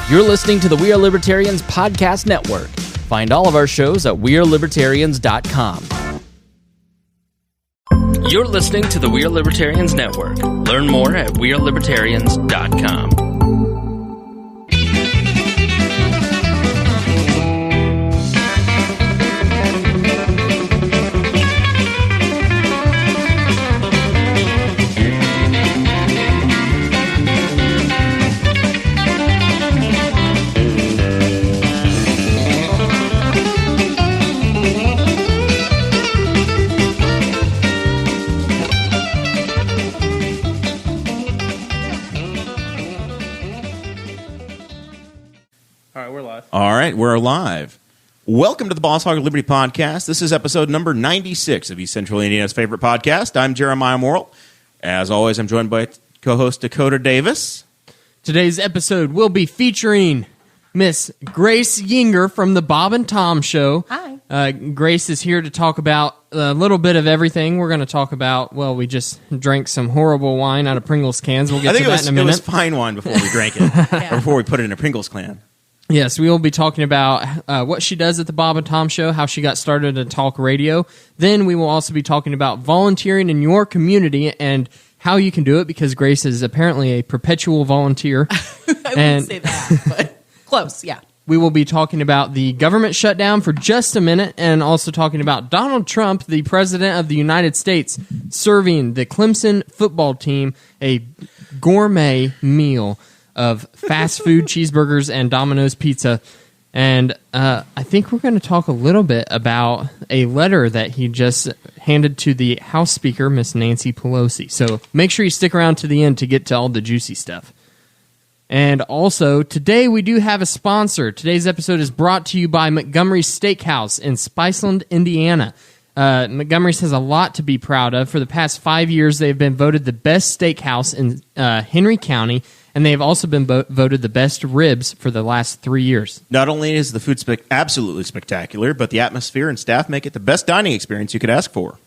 You're listening to the We Are Libertarians Podcast Network. Find all of our shows at wearelibertarians.com. You're listening to the We Are Libertarians Network. Learn more at wearelibertarians.com. All right, we're live. Welcome to the Boss Hog of Liberty podcast. This is episode number 96 of East Central Indiana's favorite podcast. I'm Jeremiah Morrell. As always, I'm joined by co-host Dakota Davis. Today's episode will be featuring Miss Grace Yinger from the Bob and Tom Show. Hi. Grace is here to talk about a little bit of everything. We're going to talk about, well, we just drank some horrible wine out of Pringles cans. We'll get to that in a minute. It was fine wine before we drank it, or before we put it in a Pringles can. Yes, we will be talking about what she does at the Bob and Tom Show, how she got started in talk radio. Then we will also be talking about volunteering in your community and how you can do it, because Grace is apparently a perpetual volunteer. I wouldn't say that, but close, yeah. We will be talking about the government shutdown for just a minute, and also talking about Donald Trump, the President of the United States, serving the Clemson football team a gourmet meal of fast food cheeseburgers and Domino's pizza. And I think we're going to talk a little bit about a letter that he just handed to the House Speaker, Miss Nancy Pelosi. So make sure you stick around to the end to get to all the juicy stuff. And also, today we do have a sponsor. Today's episode is brought to you by Montgomery's Steakhouse in Spiceland, Indiana. Montgomery's has a lot to be proud of. For the past 5 years, they've been voted the best steakhouse in Henry County, and they have also been voted the best ribs for the last 3 years. Not only is the food absolutely spectacular, but the atmosphere and staff make it the best dining experience you could ask for.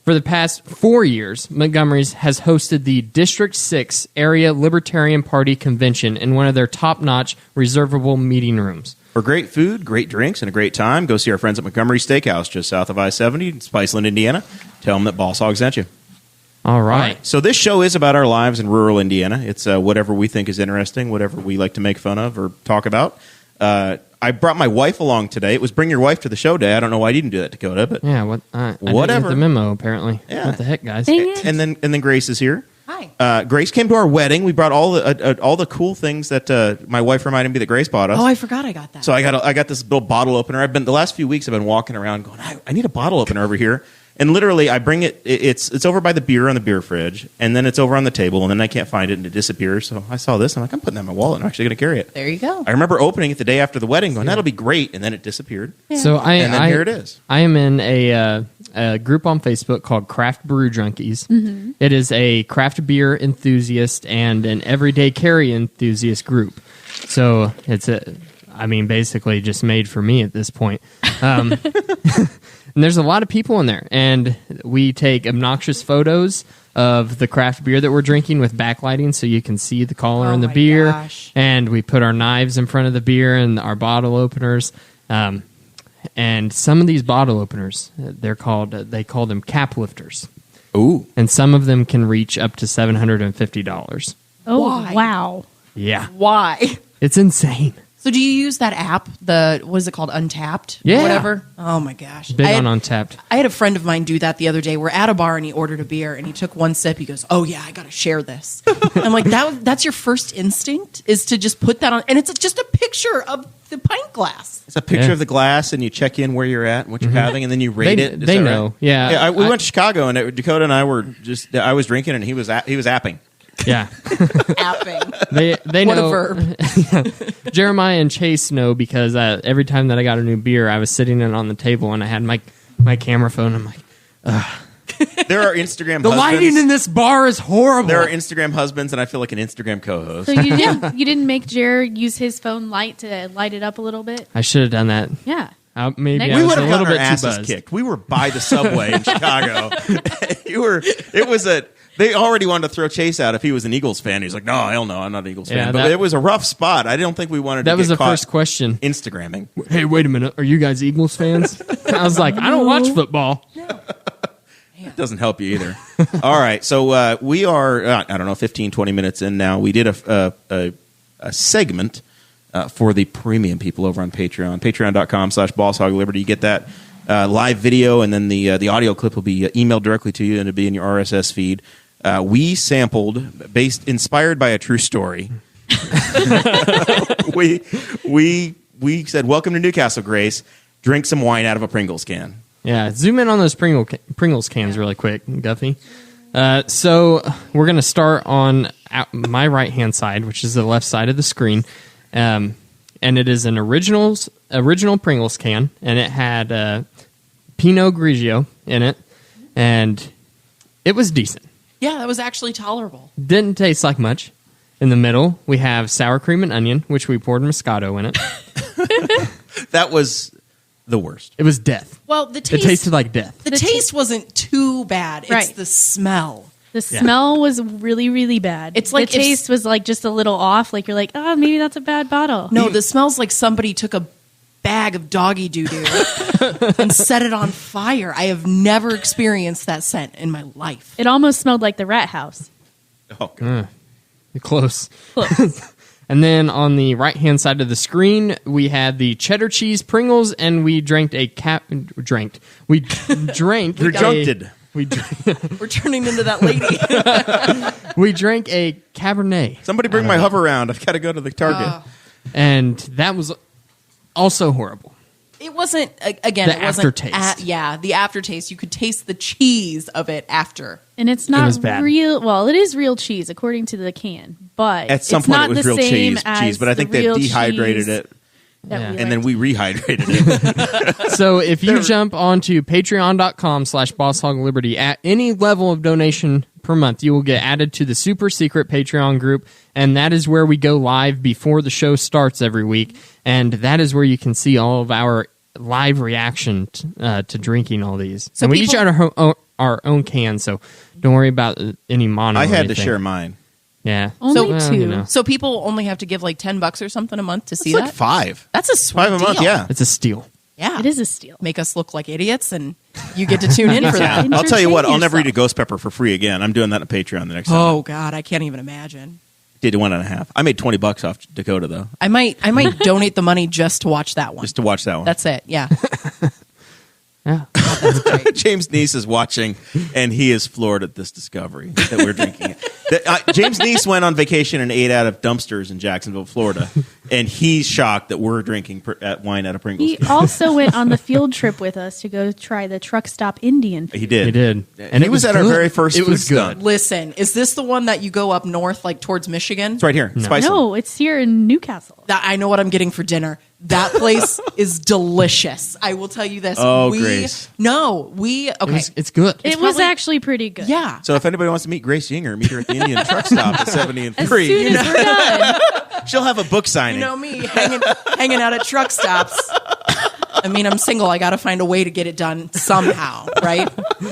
For the past 4 years, Montgomery's has hosted the District 6 Area Libertarian Party Convention in one of their top-notch reservable meeting rooms. For great food, great drinks, and a great time, go see our friends at Montgomery Steakhouse just south of I-70 in Spiceland, Indiana. Tell them that Boss Hog sent you. All right. So this show is about our lives in rural Indiana. It's whatever we think is interesting, whatever we like to make fun of or talk about. I brought my wife along today. It was Bring Your Wife to the Show Day. I don't know why you didn't do that, Dakota, but yeah, I whatever. Didn't get the memo, apparently. Yeah. What the heck, guys? And then Grace is here. Hi. Grace came to our wedding. We brought all the cool things that my wife reminded me that Grace bought us. Oh, I forgot I got that. So I got this little bottle opener. The last few weeks I've been walking around going, I need a bottle opener over here. And literally, I bring it. It's over by the beer on the beer fridge, and then it's over on the table, and then I can't find it, and it disappears. So I saw this, and I'm like, I'm putting that in my wallet. I'm actually going to carry it. There you go. I remember opening it the day after the wedding, going, that'll be great, and then it disappeared. Yeah. So and then here it is. I am in a group on Facebook called Craft Brew Junkies. Mm-hmm. It is a craft beer enthusiast and an everyday carry enthusiast group. So it's basically just made for me at this point. And there's a lot of people in there, and we take obnoxious photos of the craft beer that we're drinking with backlighting so you can see the color in the beer. Gosh. And we put our knives in front of the beer and our bottle openers. And some of these bottle openers, they call them cap lifters. Ooh. And some of them can reach up to $750. Oh, Why? wow. Yeah. Why? It's insane. So do you use that app, what is it called, Untapped? Yeah. Whatever? Oh, my gosh. Big on Untapped. I had a friend of mine do that the other day. We're at a bar, and he ordered a beer, and he took one sip. He goes, oh, yeah, I got to share this. I'm like, that's your first instinct, is to just put that on. And it's just a picture of the pint glass. It's a picture of the glass, and you check in where you're at and what you're having, and then you rate it. Is They that know. right? Yeah. We went to Chicago, and Dakota and I were I was drinking, and he was apping. Yeah. Apping. They What know. a verb. Jeremiah and Chase know, because every time that I got a new beer, I was sitting it on the table and I had my camera phone. I'm like, ugh. There are Instagram The husbands. lighting in this bar is horrible. There are Instagram husbands, and I feel like an Instagram co-host. So you didn't make Jared use his phone light to light it up a little bit? I should have done that. Yeah. Maybe Next- I We was would a have little gotten bit our too asses buzzed. kicked. We were by the subway in Chicago. They already wanted to throw Chase out if he was an Eagles fan. He's like, no, hell no, I'm not an Eagles fan. But that- it was a rough spot. I don't think we wanted to That was get the caught first question. Instagramming. Hey, wait a minute. Are you guys Eagles fans? I was like, I don't watch football. It doesn't help you either. All right, so we are, I don't know, 15, 20 minutes in now. We did a segment for the premium people over on Patreon. Patreon.com/Boss Hog of Liberty. You get that live video, and then the audio clip will be emailed directly to you, and it'll be in your RSS feed. We sampled, inspired by a true story. we said, welcome to Newcastle, Grace. Drink some wine out of a Pringles can. Yeah, zoom in on those Pringles cans really quick, Guffey. So we're going to start on my right-hand side, which is the left side of the screen. And it is an original Pringles can, and it had Pinot Grigio in it, and it was decent. Yeah, that was actually tolerable. Didn't taste like much. In the middle, we have sour cream and onion, which we poured Moscato in it. That was the worst. It was death. Well, the taste, It tasted like death. the taste wasn't too bad. It's Right. the smell. The smell was really, really bad. It's like the if- taste was like just a little off. Like you're like, oh, maybe that's a bad bottle. No, the smells like somebody took a bag of doggy doo-doo and set it on fire. I have never experienced that scent in my life. It almost smelled like the rat house. Oh, God. Close. Close. And then on the right-hand side of the screen, we had the cheddar cheese Pringles, and we drank You're a junked. we We're turning into that lady. we drank a Cabernet, Somebody bring my hover round. I've got to go to the Target. and that was also horrible. It wasn't, again, The it wasn't. aftertaste. The aftertaste. You could taste the cheese of it after. And it's It was not bad. real. Well, it is real cheese according to the can, but At some it's point, not it was the real same cheese, as but I think the they real dehydrated cheese it, that Yeah. we and then liked. we rehydrated it. So if you jump onto patreon.com/Boss Hog Liberty at any level of donation per month, you will get added to the super secret Patreon group, and that is where we go live before the show starts every week, and that is where you can see all of our live reaction to drinking all these. So and we each people- had our own can, so don't worry about any mono. I or had to anything. share mine. Yeah, Only Well, two. you know, So people only have to give like $10 or something a month to see It's that. like $5. That's a sweet $5 a month, deal. yeah. it's a steal. Yeah, It is a steal. Make us look like idiots, and you get to tune in for Yeah. that. I'll tell you what, I'll never eat yourself. a ghost pepper for free again. I'm doing that on Patreon the next time. Oh God, I can't even imagine. Did 1.5. I made $20 off Dakota, though, I might donate the money just to watch that one. just to watch that one. That's it. Yeah. Yeah. That's great. James Neese is watching, and he is floored at this discovery that we're drinking it. James Neese went on vacation and ate out of dumpsters in Jacksonville, Florida, and he's shocked that we're drinking wine out of Pringles. He also went on the field trip with us to go try the truck stop Indian food. He did. He did. And he was at our good. very first It food was good. stunt. Listen, is this the one that you go up north, like towards Michigan? It's right here. Spice No, it's here in Newcastle. That I know what I'm getting for dinner. That place is delicious. I will tell you this. Oh, Grace. Okay. It's good. It was probably- actually pretty good. Yeah. So if anybody wants to meet Grace Yinger, meet her at the Indian truck stop at 70 and As 3. soon as we're done. She'll have a book signing. You know me, hanging out at truck stops. I mean, I'm single. I got to find a way to get it done somehow, right?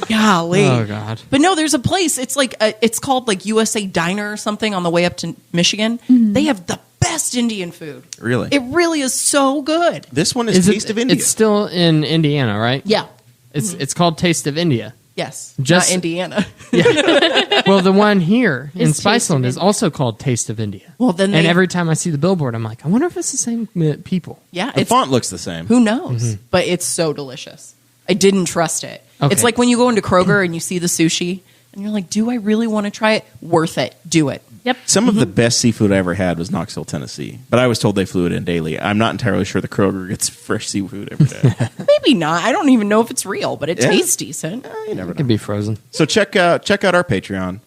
Golly. Oh, God. But no, there's a place. It's like it's called like USA Diner or something on the way up to Michigan. They have the best Indian food. Really? It really is so good. This one is Taste of India. It's still in Indiana, right? Yeah. It's called Taste of India. Yes. Just- Not Indiana. Well, the one here in It's Taste of Spiceland is India. also called Taste of India. Well, then and they- every time I see the billboard, I'm like, I wonder if it's the same people. Yeah. the font looks the same. Who knows? But it's so delicious. I didn't trust it. Okay. It's like when you go into Kroger and you see the sushi and you're like, do I really want to try it? Worth it. Do it. Yep. Some of the best seafood I ever had was Knoxville, Tennessee. But I was told they flew it in daily. I'm not entirely sure the Kroger gets fresh seafood every day. Maybe not. I don't even know if it's real, but it Yeah. tastes decent. You never It know. could be frozen. So check out our Patreon.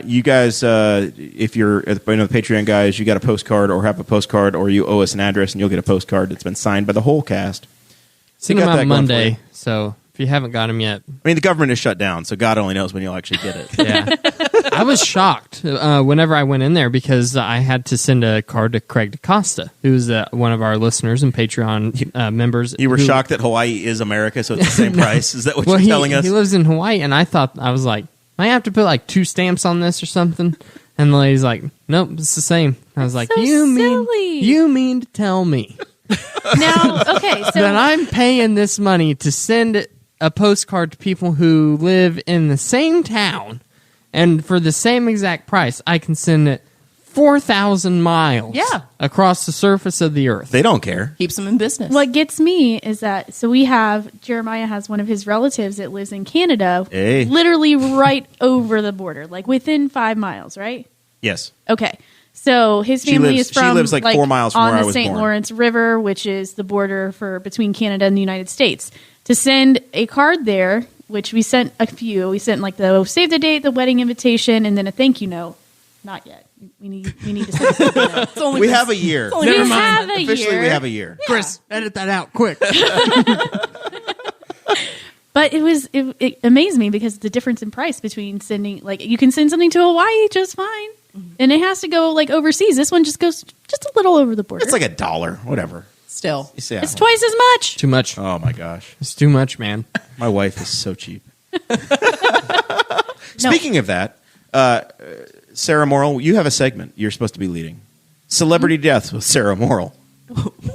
You guys, if you're the Patreon guys, you got a postcard or have a postcard, or you owe us an address and you'll get a postcard that's been signed by the whole cast. Send got them that out going for Monday, you. so if you haven't got them yet, I mean, the government is shut down, so God only knows when you'll actually get it. yeah. I was shocked whenever I went in there because I had to send a card to Craig DaCosta, who's one of our listeners and Patreon members. You were who- shocked that Hawaii is America, so it's the same price. Is that what Well, you're telling us? he lives in Hawaii, and I was like, I have to put like 2 stamps on this or something? And the lady's like, nope, it's the same. I was like, so silly. You mean to tell me Now, okay, so that I'm paying this money to send a postcard to people who live in the same town, and for the same exact price, I can send it 4,000 miles across the surface of the earth. They don't care. Keeps them in business. what gets me is that Jeremiah has one of his relatives that lives in Canada, Hey. literally right over the border, like within 5 miles, right? Yes. Okay. So his family is from She lives like 4 miles from on where I the was St. born. Lawrence River, which is the border between Canada and the United States. To send a card there, which we sent a few. We sent like the save the date, the wedding invitation, and then a thank you note. Not yet. We need to send something else. We have a year. We have a Officially, year. we have a year. Chris, edit that out quick. But it amazed me because the difference in price between sending, like, you can send something to Hawaii just fine, and it has to go like overseas. This one just goes just a little over the border. It's like $1, whatever. Still. You say, It's twice as much. Too much. Oh my gosh, It's too much, man. my wife is so cheap. Speaking of that, Sara Morrell, you have a segment you're supposed to be leading. Celebrity Deaths with Sara Morrell.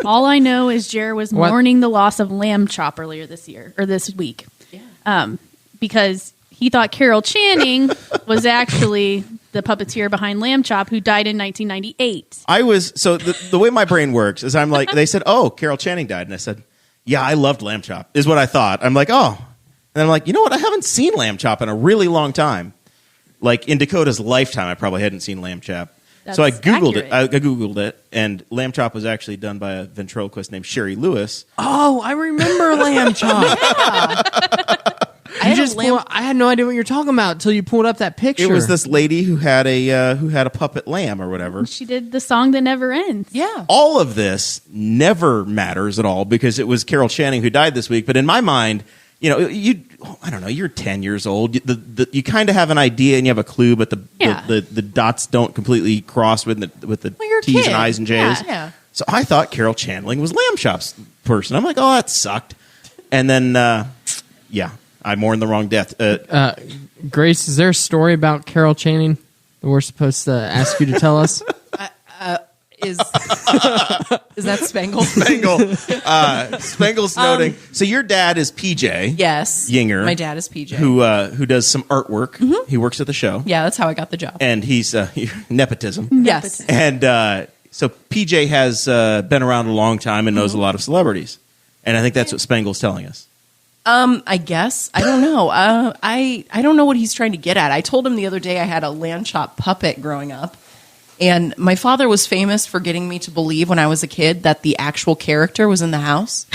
All I know is Jer was What? mourning the loss of Lamb Chop earlier this week. Because he thought Carol Channing was actually the puppeteer behind Lamb Chop, who died in 1998. The way my brain works is I'm like, they said, oh, Carol Channing died. And I said, yeah, I loved Lamb Chop, is what I thought. I'm like, oh. And I'm like, you know what? I haven't seen Lamb Chop in a really long time. Like in Dakota's lifetime, I probably hadn't seen Lamb Chop. So I That's Googled accurate. it. I Googled it, and Lamb Chop was actually done by a ventriloquist named Sherry Lewis. Oh, I remember Lamb Chop. I I had no idea what you're talking about until you pulled up that picture. It was this lady who had a puppet lamb or whatever. She did the song that never ends. Yeah. All of this never matters at all because it was Carol Channing who died this week. But in my mind, you know, I don't know, you're 10 years old. You kind of have an idea and you have a clue, but the dots don't completely cross with the you're a T's kid. and I's and J's. Yeah. So I thought Carol Channing was Lamb Chop's person. I'm like, oh, that sucked. And then, I mourned the wrong death. Grace, is there a story about Carol Channing that we're supposed to ask you to tell us? Is that Spangle? Spangle's noting. So your dad is PJ. Yes. Yinger. My dad is PJ. Who does some artwork. Mm-hmm. He works at the show. Yeah, that's how I got the job. And he's nepotism. Yes. And so PJ has been around a long time and knows a lot of celebrities. And I think that's what Spangle's telling us. I guess. I don't know. I don't know what he's trying to get at. I told him the other day I had a Lamb Chop puppet growing up. And my father was famous for getting me to believe when I was a kid that the actual character was in the house.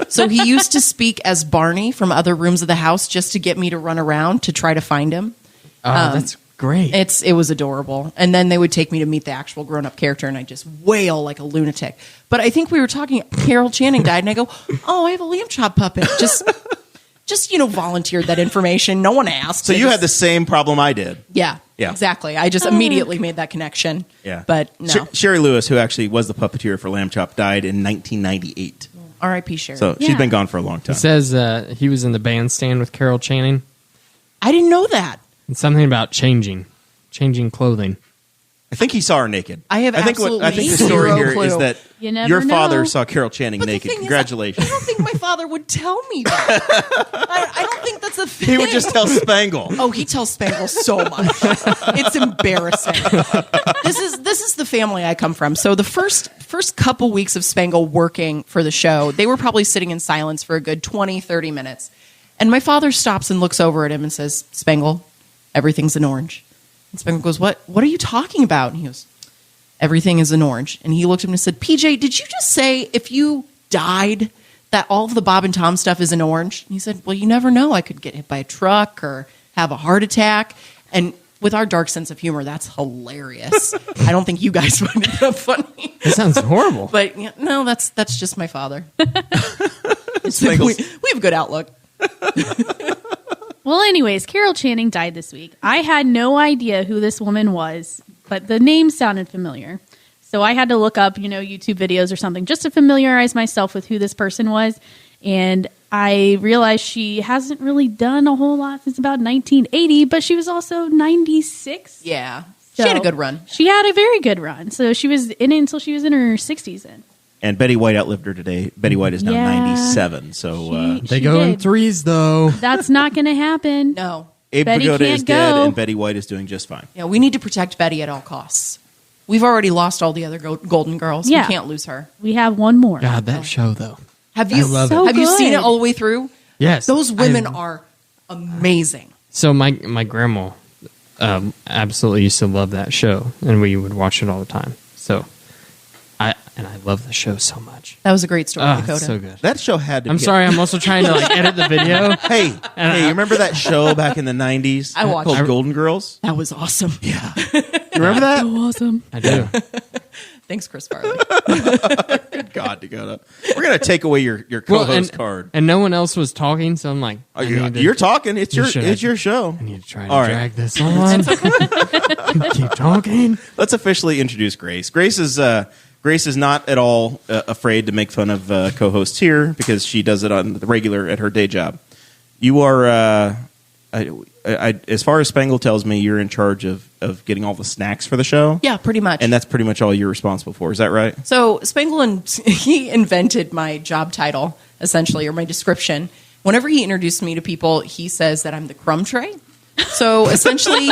So he used to speak as Barney from other rooms of the house just to get me to run around to try to find him. That's great. It was adorable. And then they would take me to meet the actual grown-up character, and I'd just wail like a lunatic. But I think we were talking, Carol Channing died, and I go, oh, I have a Lamb Chop puppet. Just volunteered that information. No one asked. So you had the same problem I did. Yeah, Yeah. exactly. I just immediately made that connection. Yeah. But no. Sherry Lewis, who actually was the puppeteer for Lamb Chop, died in 1998. R.I.P. Sherry. So she's been gone for a long time. It says he was in the bandstand with Carol Channing. I didn't know that. And something about changing clothing. I think he saw her naked. I think the story zero here clue. is that You never your father know. saw Carol Channing But the naked. thing is, Congratulations. I don't think my father would tell me that. I don't think that's a thing. He would just tell Spangle. Oh, he tells Spangle so much. It's embarrassing. This is the family I come from. So the first couple weeks of Spangle working for the show, they were probably sitting in silence for a good 20, 30 minutes. And my father stops and looks over at him and says, Spangle, everything's an orange. And Spangle goes, What are you talking about? And he goes, everything is an orange. And he looked at him and said, PJ, did you just say if you died that all of the Bob and Tom stuff is an orange? And he said, well, you never know. I could get hit by a truck or have a heart attack. And with our dark sense of humor, that's hilarious. I don't think you guys find it that funny. That sounds horrible. But no, that's just my father. Spangle's- we have a good outlook. Well, anyways, Carol Channing died this week. I had no idea who this woman was, but the name sounded familiar. So I had to look up, YouTube videos or something just to familiarize myself with who this person was. And I realized she hasn't really done a whole lot since about 1980, but she was also 96. Yeah. So She had a good run. She had a very good run. So she was in it until she was in her 60s then. And Betty White outlived her today. Betty White is now Yeah. 97. So They She go in did. threes, though. That's not going to happen. No. Abe Betty Vigoda is can't dead, go. and Betty White is doing just fine. Yeah, we need to protect Betty at all costs. We've already lost all the other Golden Girls. Yeah. We can't lose her. We have one more. God, that show, though. Have you? I love it. Have you So seen it good. all the way through? Yes. Those women I- are amazing. So my grandma absolutely used to love that show, and we would watch it all the time. So I love the show so much. That was a great story, Oh, Dakota. it's so good. That show had to I'm get- sorry, I'm also trying to edit the video. Hey, you remember that show back in the 90s I watched called it. Golden Girls? That was awesome. Yeah. You remember that? Awesome. I do. Thanks, Chris Farley. God, Dakota. We're going to take away your co-host card. And no one else was talking, so I'm like, Oh, you're talking. It's your show. I need to try to All right. drag this on. Keep talking. Let's officially introduce Grace. Grace is not at all afraid to make fun of co-hosts here because she does it on the regular at her day job. You are, as far as Spangle tells me, you're in charge of getting all the snacks for the show. Yeah, pretty much. And that's pretty much all you're responsible for. Is that right? So Spangle he invented my job title, essentially, or my description. Whenever he introduced me to people, he says that I'm the crumb tray. So essentially,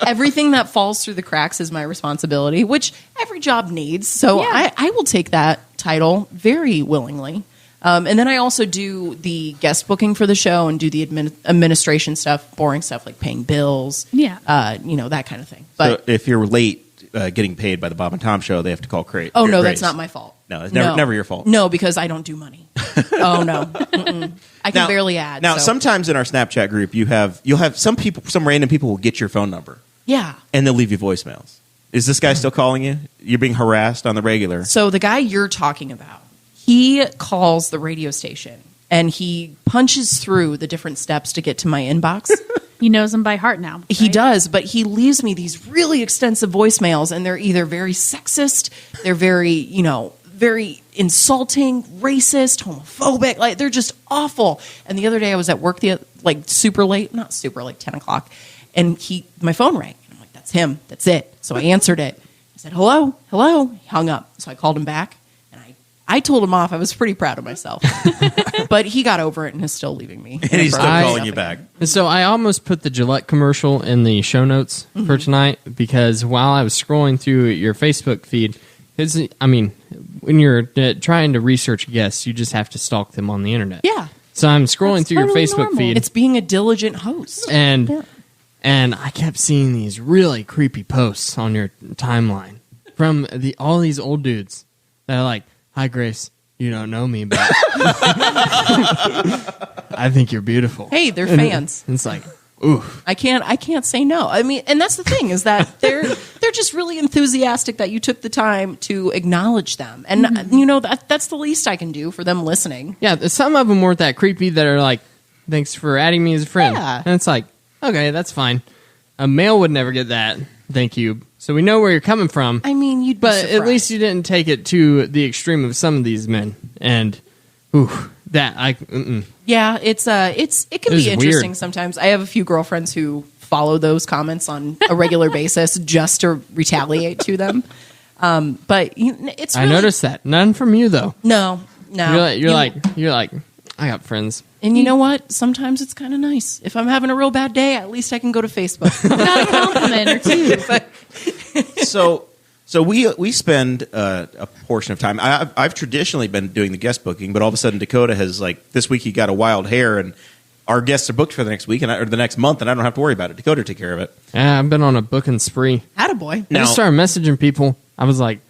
everything that falls through the cracks is my responsibility, which every job needs. So Yeah. I will take that title very willingly. And then I also do the guest booking for the show and do the administration stuff, boring stuff like paying bills, Yeah. That kind of thing. But So if you're late getting paid by the Bob and Tom show, they have to call Grace. oh no, that's not my fault. No, it's never your fault. No, because I don't do money. Oh no, Mm-mm. I can barely add. Now, so. sometimes in our Snapchat group, you'll have some random people will get your phone number Yeah. and they'll leave you voicemails. Is this guy still calling you? You're being harassed on the regular. So the guy you're talking about, he calls the radio station and he punches through the different steps to get to my inbox. He knows them by heart now. He right? does, but he leaves me these really extensive voicemails, and they're either very sexist, they're very, very insulting, racist, homophobic. Like they're just awful. And the other day I was at work super late, not super, like 10 o'clock, and my phone rang. And I'm like, that's him. That's it. So I answered it. I said, hello. He hung up. So I called him back, and I told him off. I was pretty proud of myself. But he got over it and is still leaving me. And he's still I- calling you back. So I almost put the Gillette commercial in the show notes for tonight because while I was scrolling through your Facebook feed, when you're trying to research guests, you just have to stalk them on the internet. Yeah. So I'm scrolling That's through your totally Facebook normal. feed, It's being a diligent host. and I kept seeing these really creepy posts on your timeline from all these old dudes that are like, "Hi Grace, you don't know me, but I think you're beautiful." Hey, they're And fans. it's like, ooh. I can't say no. I mean, and that's the thing is that they're just really enthusiastic that you took the time to acknowledge them, and that's the least I can do for them listening. Yeah, some of them weren't that creepy that are like, "Thanks for adding me as a friend." Yeah. And it's like, okay, that's fine. A male would never get that. Thank you. So we know where you're coming from. I mean, you'd be But surprised. at least you didn't take it to the extreme of some of these men. And, Yeah, it can It be was interesting weird. sometimes. I have a few girlfriends who follow those comments on a regular basis just to retaliate to them. But it's I really, noticed that. None from you though. No. You're like, I got friends. And you know what? Sometimes it's kind of nice. If I'm having a real bad day, at least I can go to Facebook. Got a compliment or two. So we spend a portion of time. I've traditionally been doing the guest booking, but all of a sudden Dakota has this week he got a wild hair, and our guests are booked for the next week or the next month, and I don't have to worry about it. Dakota take care of it. Yeah, I've been on a booking spree. Attaboy. I just started messaging people. I was like,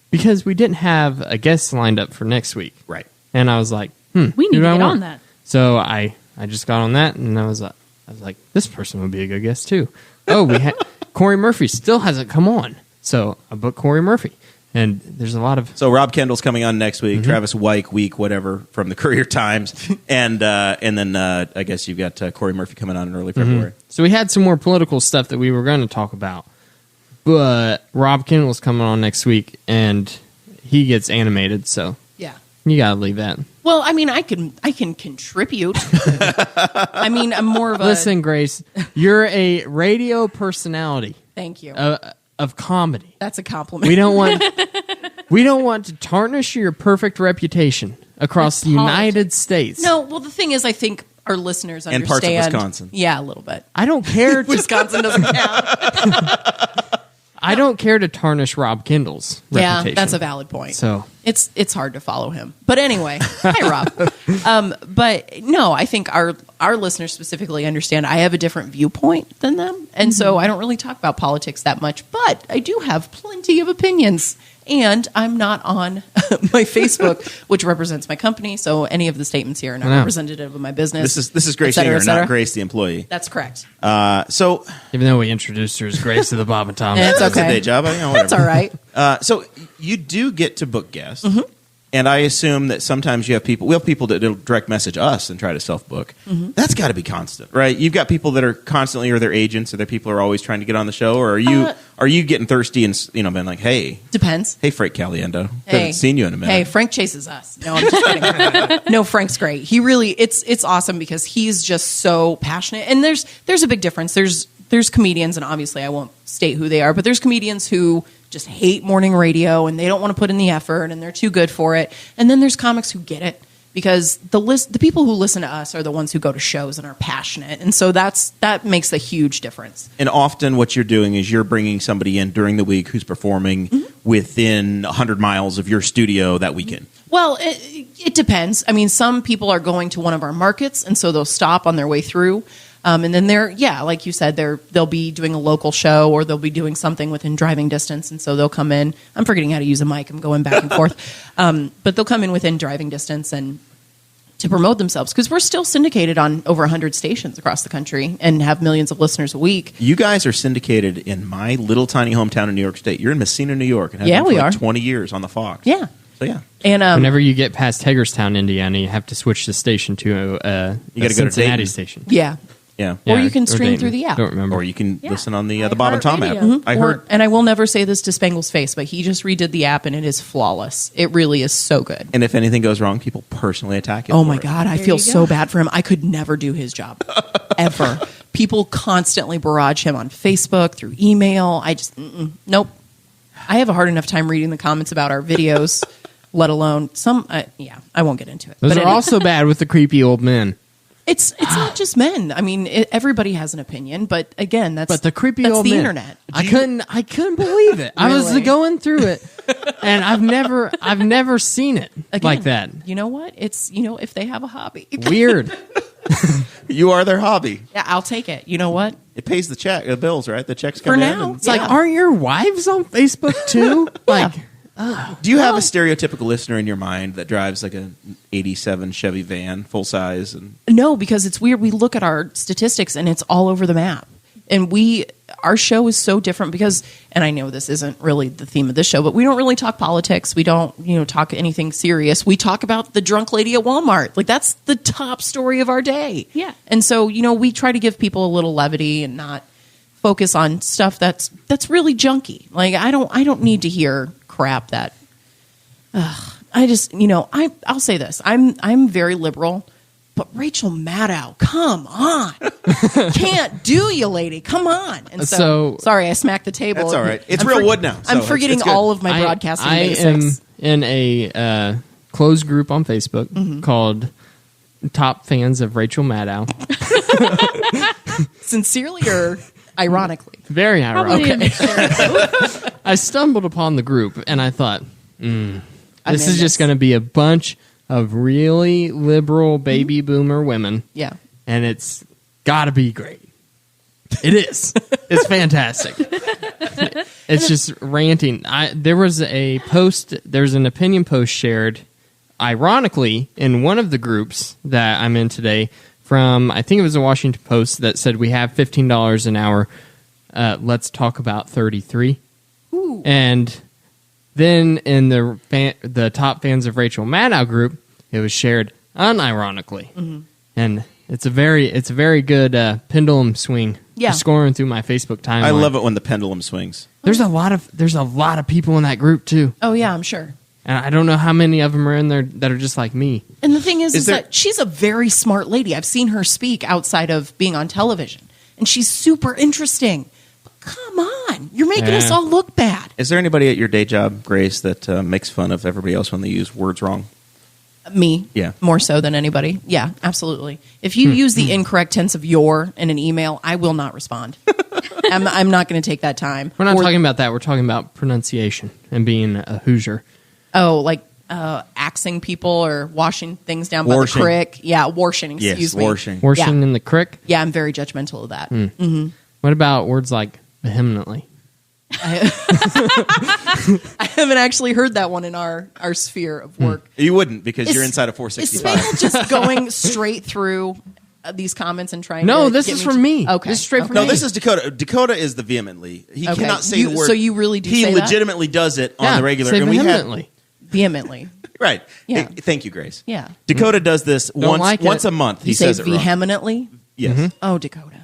because we didn't have a guest lined up for next week. Right. And I was like, We who need do to I get want? on that. So I just got on that, and I was like, this person would be a good guest too. Oh, we had Corey Murphy still hasn't come on, so I booked Corey Murphy, and there's a lot of So Rob Kendall's coming on next week. Travis Wyke week, whatever, from the Courier Times, and then I guess you've got Corey Murphy coming on in early February. So we had some more political stuff that we were going to talk about, but Rob Kendall's coming on next week, and he gets animated, so Yeah. You gotta leave that. Well, I mean, I can contribute. I mean, I'm more of a... Listen, Grace, you're a radio personality Thank you. of comedy. That's a compliment. We don't want to tarnish your perfect reputation across the United States. No, well, the thing is, I think our listeners And understand. parts of Wisconsin. Yeah, a little bit. I don't care. Wisconsin doesn't count. I don't care to tarnish Rob Kendall's reputation. Yeah, that's a valid point. So it's hard to follow him. But anyway, hi Rob. But no, I think our listeners specifically understand I have a different viewpoint than them, and so I don't really talk about politics that much. But I do have plenty of opinions, and I'm not on my Facebook, which represents my company. So any of the statements here are not representative of my business. This is Grace et cetera, Yinger, et cetera. not Grace the employee. That's correct. So even though we introduced her as Grace of the Bob and Tom, It's that's okay. a day job. Whatever. That's all right. So you do get to book guests, and I assume that sometimes you have people. We have people that will direct message us and try to self book. That's got to be constant, right? You've got people that are constantly, or their agents, or their people are always trying to get on the show. Or are you getting thirsty and been like, hey, Depends. hey, Frank Caliendo, Hey. haven't seen you in a minute. Hey, Frank chases us. No, I'm just kidding. No, Frank's great. He really, it's awesome because he's just so passionate. And there's a big difference. There's comedians, and obviously I won't state who they are, but there's comedians who just hate morning radio and they don't want to put in the effort and they're too good for it. And then there's comics who get it because the people who listen to us are the ones who go to shows and are passionate. And so that makes a huge difference. And often what you're doing is you're bringing somebody in during the week who's performing within 100 miles of your studio that weekend. Well, it depends. I mean, some people are going to one of our markets, and so they'll stop on their way through. And then like you said, they'll be doing a local show or they'll be doing something within driving distance. And so they'll come in. I'm forgetting how to use a mic. I'm going back and forth. But they'll come in within driving distance and to promote themselves because we're still syndicated on over 100 stations across the country and have millions of listeners a week. You guys are syndicated in my little tiny hometown in New York State. You're in Messina, New York, and have been for we like are. 20 years on the Fox. Yeah. So yeah. And whenever you get past Hagerstown, Indiana, you have to switch the station to You a gotta go to Cincinnati Dayton. station. yeah. Yeah. Or you can or stream Dayton. through the app. Don't remember. Or you can listen on the I Bob and heard Tom app. radio. I heard. And I will never say this to Spangle's face, but he just redid the app and it is flawless. It really is so good. And if anything goes wrong, people personally attack it. Oh for my it. God, I There feel you go. so bad for him. I could never do his job. Ever. People constantly barrage him on Facebook, through email. I just, nope. I have a hard enough time reading the comments about our videos, let alone some, I won't get into it. Those But are anyway, also bad with the creepy old men. it's not just men. I mean, everybody has an opinion, but again, that's But the creepy that's old the men. internet. I couldn't believe it. I was Really? going through it, and I've never seen it Again, like that. You know what? It's, if they have a hobby. Weird. You are their hobby. Yeah, I'll take it. You know what? It pays the bills, right? The checks come For in. now. and- It's like, aren't your wives on Facebook too? Like, Do you have a stereotypical listener in your mind that drives like a '87 Chevy van, full size, and No, because it's weird. We look at our statistics and it's all over the map. And our show is so different because, and I know this isn't really the theme of this show, but we don't really talk politics. We don't, talk anything serious. We talk about the drunk lady at Walmart. Like that's the top story of our day. Yeah. And so, we try to give people a little levity and not focus on stuff that's really junky. Like I don't need to hear crap that, I just, I'll say this. I'm very liberal. But Rachel Maddow, come on. Can't do you, lady. Come on. And So- sorry, I smacked the table. That's all right. It's I'm real wood now, so I'm it's- forgetting it's good. all of my broadcasting I basics. am in a closed group on Facebook called Top Fans of Rachel Maddow. Sincerely or ironically? Very Probably ironic. a mixture. I stumbled upon the group and I thought, this in is just this. going to be a bunch of really liberal baby boomer women, Yeah. and it's got to be great. It is. It's fantastic. It's just ranting. There was a post. There's an opinion post shared, ironically, in one of the groups that I'm in today. From I think it was a Washington Post that said we have $15 an hour. Let's talk about 33. Ooh. And then in the Top Fans of Rachel Maddow group, it was shared unironically, and it's a very good pendulum swing. Yeah. Scoring through my Facebook timeline. I love it when the pendulum swings. There's a lot of people in that group too, Oh, yeah, I'm sure. And I don't know how many of them are in there that are just like me. And the thing is there- that she's a very smart lady. I've seen her speak outside of being on television, and she's super interesting. But come on, you're making us all look bad. Is there anybody at your day job, Grace, that makes fun of everybody else when they use words wrong? Me, Yeah. more so than anybody. Yeah, absolutely. If you use the incorrect tense of "your" in an email, I will not respond. I'm not going to take that time. We're not Or- talking about that. We're talking about pronunciation and being a Hoosier. Oh, like axing people or washing things down by the Washing. creek. Yeah, washing. Excuse me. washing. Washing in the creek. Yeah, I'm very judgmental of that. What about words like vehemently? I haven't actually heard that one in our sphere of work. You wouldn't because you're Is- inside of Is 465. Spangle just going straight through these comments and trying No, to this get is me from me. Okay. This is straight from No, me. this is Dakota. Dakota is the vehemently. He Okay. cannot say You- the word. so you really do He say that? legitimately does it on the regular. Say and we vehemently. Vehemently. right. Yeah. Thank you, Grace. Yeah. Dakota does this Don't like it. once a month. He You say says it wrong. vehemently? Yes. Oh, Dakota.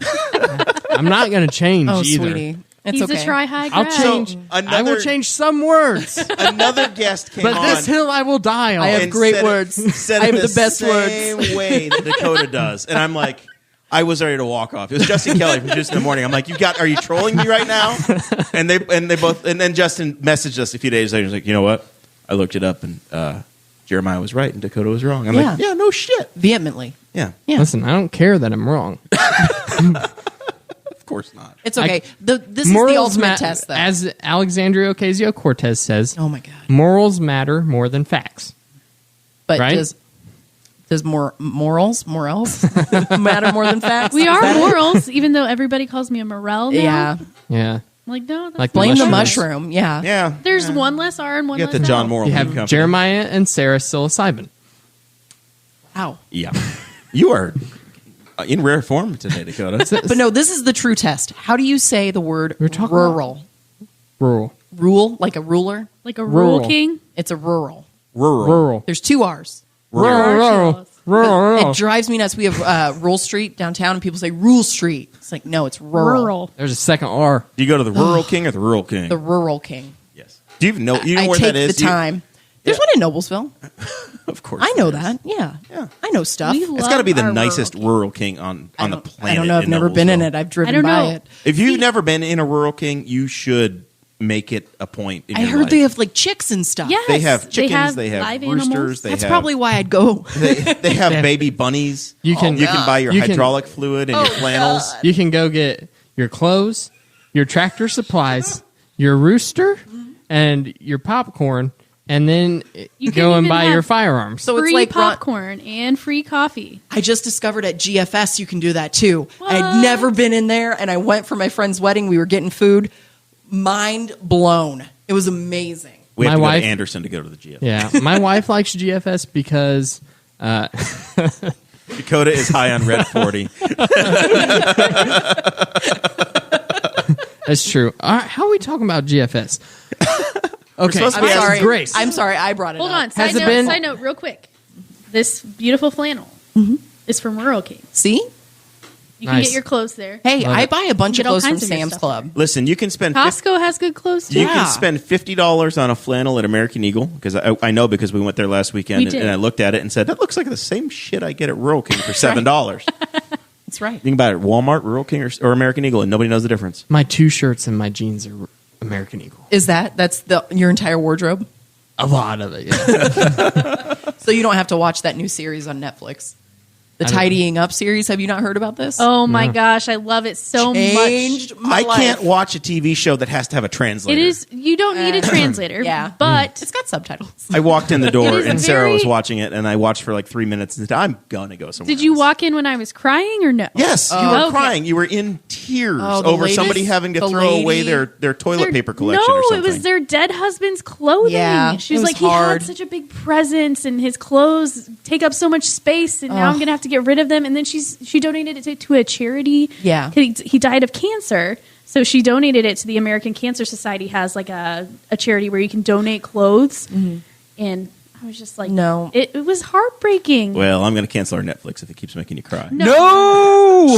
I'm not going to change Oh, either. sweetie. It's He's okay. a try-high I'll grad. change. I another- will change some words, Another guest came but on. this hill I will die on. I have and great said it- words. Said I it have the best same way that Dakota does, and I'm like, I was ready to walk off. It was Justin Kelly from Juice in the Morning. I'm like, are you trolling me right now? And they both, and then Justin messaged us a few days later. He's like, you know what? I looked it up, and Jeremiah was right, and Dakota was wrong. I'm like, Yeah. yeah, no shit. Vehemently. Yeah, Yeah. Listen, I don't care that I'm wrong. of course not. It's okay. This is the Morals ultimate test, though. as Alexandria Ocasio-Cortez says. Oh, my God. Morals matter more than facts. But Right? does morals matter more than facts? We Is are that it? morals, even though everybody calls me a Morrell now. Yeah. Yeah. I'm like, no, that's Like not Blame the true. mushroom. Yeah. Yeah, There's one less R and one you less got the L. John Morrell You Meat have Company. Jeremiah and Sarah psilocybin. Wow. Yeah, you are in rare form today, Dakota. But no, this is the true test. How do you say the word We're talking rural? Rural. Rule, like a ruler? Like a rural Rural. king. It's a rural. Rural. There's 2 R's. Rural. Rural. It drives me nuts. We have Rule Street downtown, and people say Rule Street. It's like, no, it's rural. Rural. There's a second R. Do you go to the Rural King or the Rural King? The rural king. Yes. Do you even know? You know I where take that is? the time. There's one in Noblesville. Of course, I know there is. that. Yeah. Yeah. I know stuff. We It's love got to be the our nicest rural Rural King on the planet. I don't know. I've in never been in Noblesville. it. I've driven I don't by know. it. If you've never been in a Rural King, you should make it a point. In I your heard life. they have like chicks and stuff. Yes. They have chickens. They have live roosters. animals. They That's have, probably why I'd go. They have baby bunnies. You can- you can buy your You can- hydraulic fluid and your flannels. You can go get your clothes, your tractor supplies, your rooster, and your popcorn, and then You can go and even buy have your firearms. So it's free like popcorn and free coffee. I just discovered at GFS you can do that too. What? I'd never been in there, and I went for my friend's wedding. We were getting food. Mind blown. It was amazing. We have My to go wife- to Anderson to go to the GF. Yeah, my wife likes GFS because Dakota is high on Red 40. that's true. How are we talking about GFS? Okay, supposed to I'm be sorry. Grace. I'm sorry. I brought it Hold up. on. Side Has it note, been- side note, real quick. This beautiful flannel is from Rural King. See? You can Nice. get your clothes there. Hey, Love I it. buy a bunch of Get all clothes from kinds of your Sam's stuff Club. Listen, you can spend Costco has good clothes too. You Yeah. can spend $50 on a flannel at American Eagle because I know because we went there last weekend We and, did. and I looked at it and said that looks like the same shit I get at Rural King for $7. That's right. You can buy it at Walmart, Rural King, or American Eagle, and nobody knows the difference. my 2 shirts and my jeans are American Eagle. Is that's your entire wardrobe? A lot of it. Yeah. So you don't have to watch that new series on Netflix. The I don't- Tidying Up series. Have you not heard about this? Oh my No. gosh, I love it so much. Changed my I life. can't watch a TV show that has to have a translator. It is. You don't need a translator. Yeah. but It's got subtitles. I walked in the door It is and Sarah very- was watching it, and I watched for like 3 minutes and said, I'm going to go somewhere. did you else." walk in when I was crying or no? Yes, you Oh, were okay. crying. You were in tears Oh, the over lady- somebody having to the throw away lady- their toilet Their- paper collection no, or something. it was their dead husband's clothing. Yeah, she it was was like, hard. he had such a big presence, and his clothes take up so much space, and now I'm Ugh. gonna have to get rid of them. And then she donated it to a charity. Yeah. he died of cancer, so she donated it to the American Cancer Society. Has like a charity where you can donate clothes, and I was just like, No. it was heartbreaking. Well, I'm going to cancel our Netflix if it keeps making you cry. No!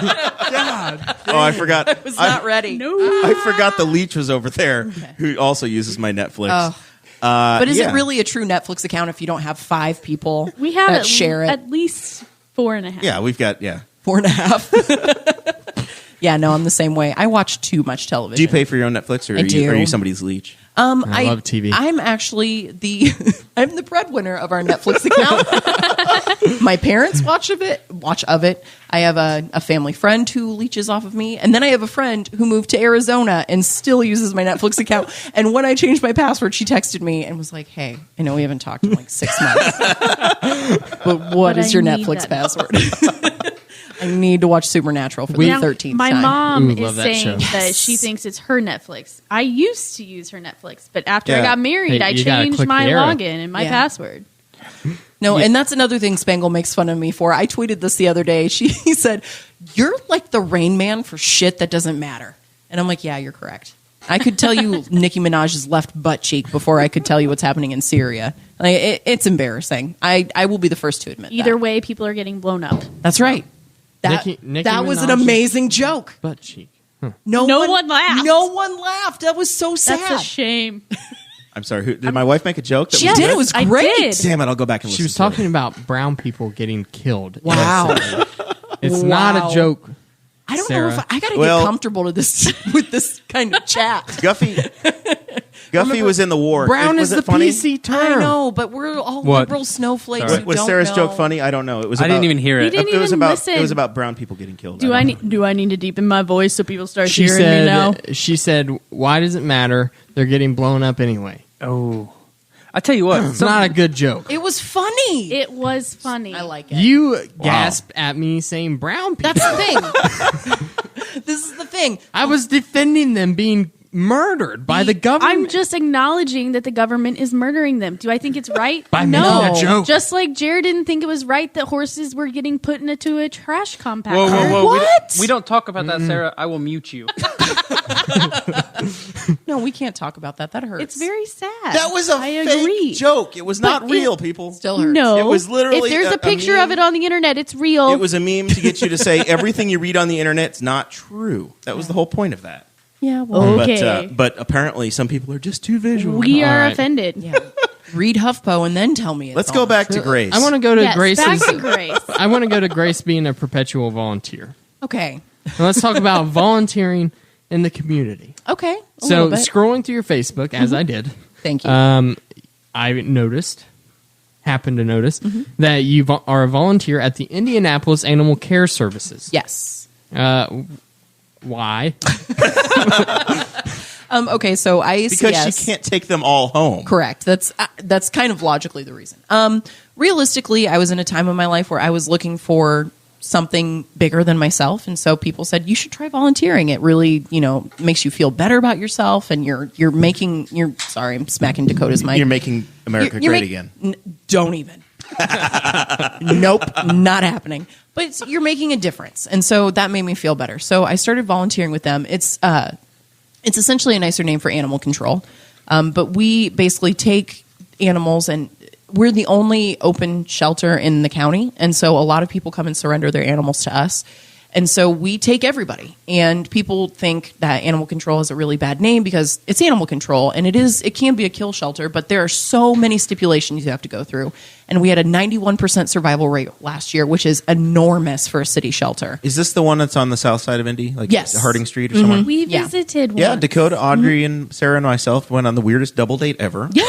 Oh, I forgot. I was not ready. no, I forgot the leech was over there who also uses my Netflix. Oh. But is yeah. it really a true Netflix account if you don't have 5 people We have that share it? at least 4.5. Yeah, we've got 4.5. Yeah, no, I'm the same way. I watch too much television. Do you pay for your own Netflix, or I do. are you somebody's leech? I love TV. I'm actually I'm the breadwinner of our Netflix account. My parents watch of it. I have a family friend who leeches off of me, and then I have a friend who moved to Arizona and still uses my Netflix account. And when I changed my password, she texted me and was like, "Hey, I know we haven't talked in like 6 months, but what is your Netflix password?" I need to watch Supernatural for the Now, 13th my time. mom Ooh, is love that saying show. that she thinks it's her Netflix. I used to use her Netflix, but after I Yeah. got married, Hey, I you gotta changed click my the arrow. login and my Yeah. password. No, and that's another thing Spangle makes fun of me for. I tweeted this the other day. He said, "You're like the Rain Man for shit that doesn't matter." And I'm like, yeah, you're correct. I could tell you Nicki Minaj's left butt cheek before I could tell you what's happening in Syria. Like, it's embarrassing. I will be the first to admit Either that. way, people are getting blown up. That's right. That, Nicki that was an Minaj- amazing joke. Butt cheek. No one laughed. No one laughed. That was so sad. That's a shame. I'm sorry. Did my wife make a joke? That She was did. good? It was I great. did. Damn it! I'll go back and listen. She was to talking it. about brown people getting killed. Wow. It's Wow. not a joke. I don't Sarah. know if I got to Well- get comfortable to this with this kind of chat. Guffey was in the war. Brown was is it the funny? PC I term. know, but we're all What? liberal snowflakes. Sorry. who Was don't Sarah's know. joke funny? I don't know. It was. I about, didn't even hear You it. didn't It was even about. listen. It was about brown people getting killed. Do I I don't know. need to deepen my voice so people start She hearing me now? said, why does it matter? They're getting blown up anyway. Oh, I tell you what. It's not a good joke. It was funny. It was funny. I like it. You gasped at me saying brown people. That's the thing. This is the thing. I was defending them being murdered by the government. I'm just acknowledging that the government is murdering them. Do I think it's right? By no. making a joke. Just like Jared didn't think it was right that horses were getting put into a trash compactor. Whoa, whoa, whoa! What? We don't talk about that, Sarah. I will mute you. No, we can't talk about that. That hurts. It's very sad. That was a I fake agree. joke. It was not But real, people. still hurts. No, It was literally If there's a a picture meme. of it on the internet, it's real. It was a meme to get you to say everything you read on the internet's not true. That was the whole point of that. Yeah. Well, Okay. But apparently some people are just too visual. we All are right. offended. yeah. Read HuffPo and then tell me. It's Let's go all back to true. Grace. I want to go to Yes, Grace's. back to Grace. I want to go to Grace being a perpetual volunteer. Okay. Now let's talk about volunteering in the community. Okay. A So little bit. scrolling through your Facebook, as I did, Thank you. I happened to notice that you are a volunteer at the Indianapolis Animal Care Services. Yes. Why? Okay. So IACS. because she can't take them all home. Correct. That's kind of logically the reason. Realistically, I was in a time of my life where I was looking for something bigger than myself, and so people said you should try volunteering. It really, makes you feel better about yourself, and you're sorry, I'm smacking Dakota's mic. You're making America You're great ma- again. Don't even. Nope, not happening. But you're making a difference, and so that made me feel better. So I started volunteering with them. It's essentially a nicer name for animal control, but we basically take animals, and we're the only open shelter in the county, and so a lot of people come and surrender their animals to us. And so we take everybody, and people think that animal control has a really bad name because it's animal control, and it can be a kill shelter, but there are so many stipulations you have to go through. And we had a 91% survival rate last year, which is enormous for a city shelter. Is this the one that's on the south side of Indy? Like Yes. Harding Street or somewhere? We Yeah. visited one. Yeah, Dakota, Audrey, and Sarah and myself went on the weirdest double date ever. Yeah,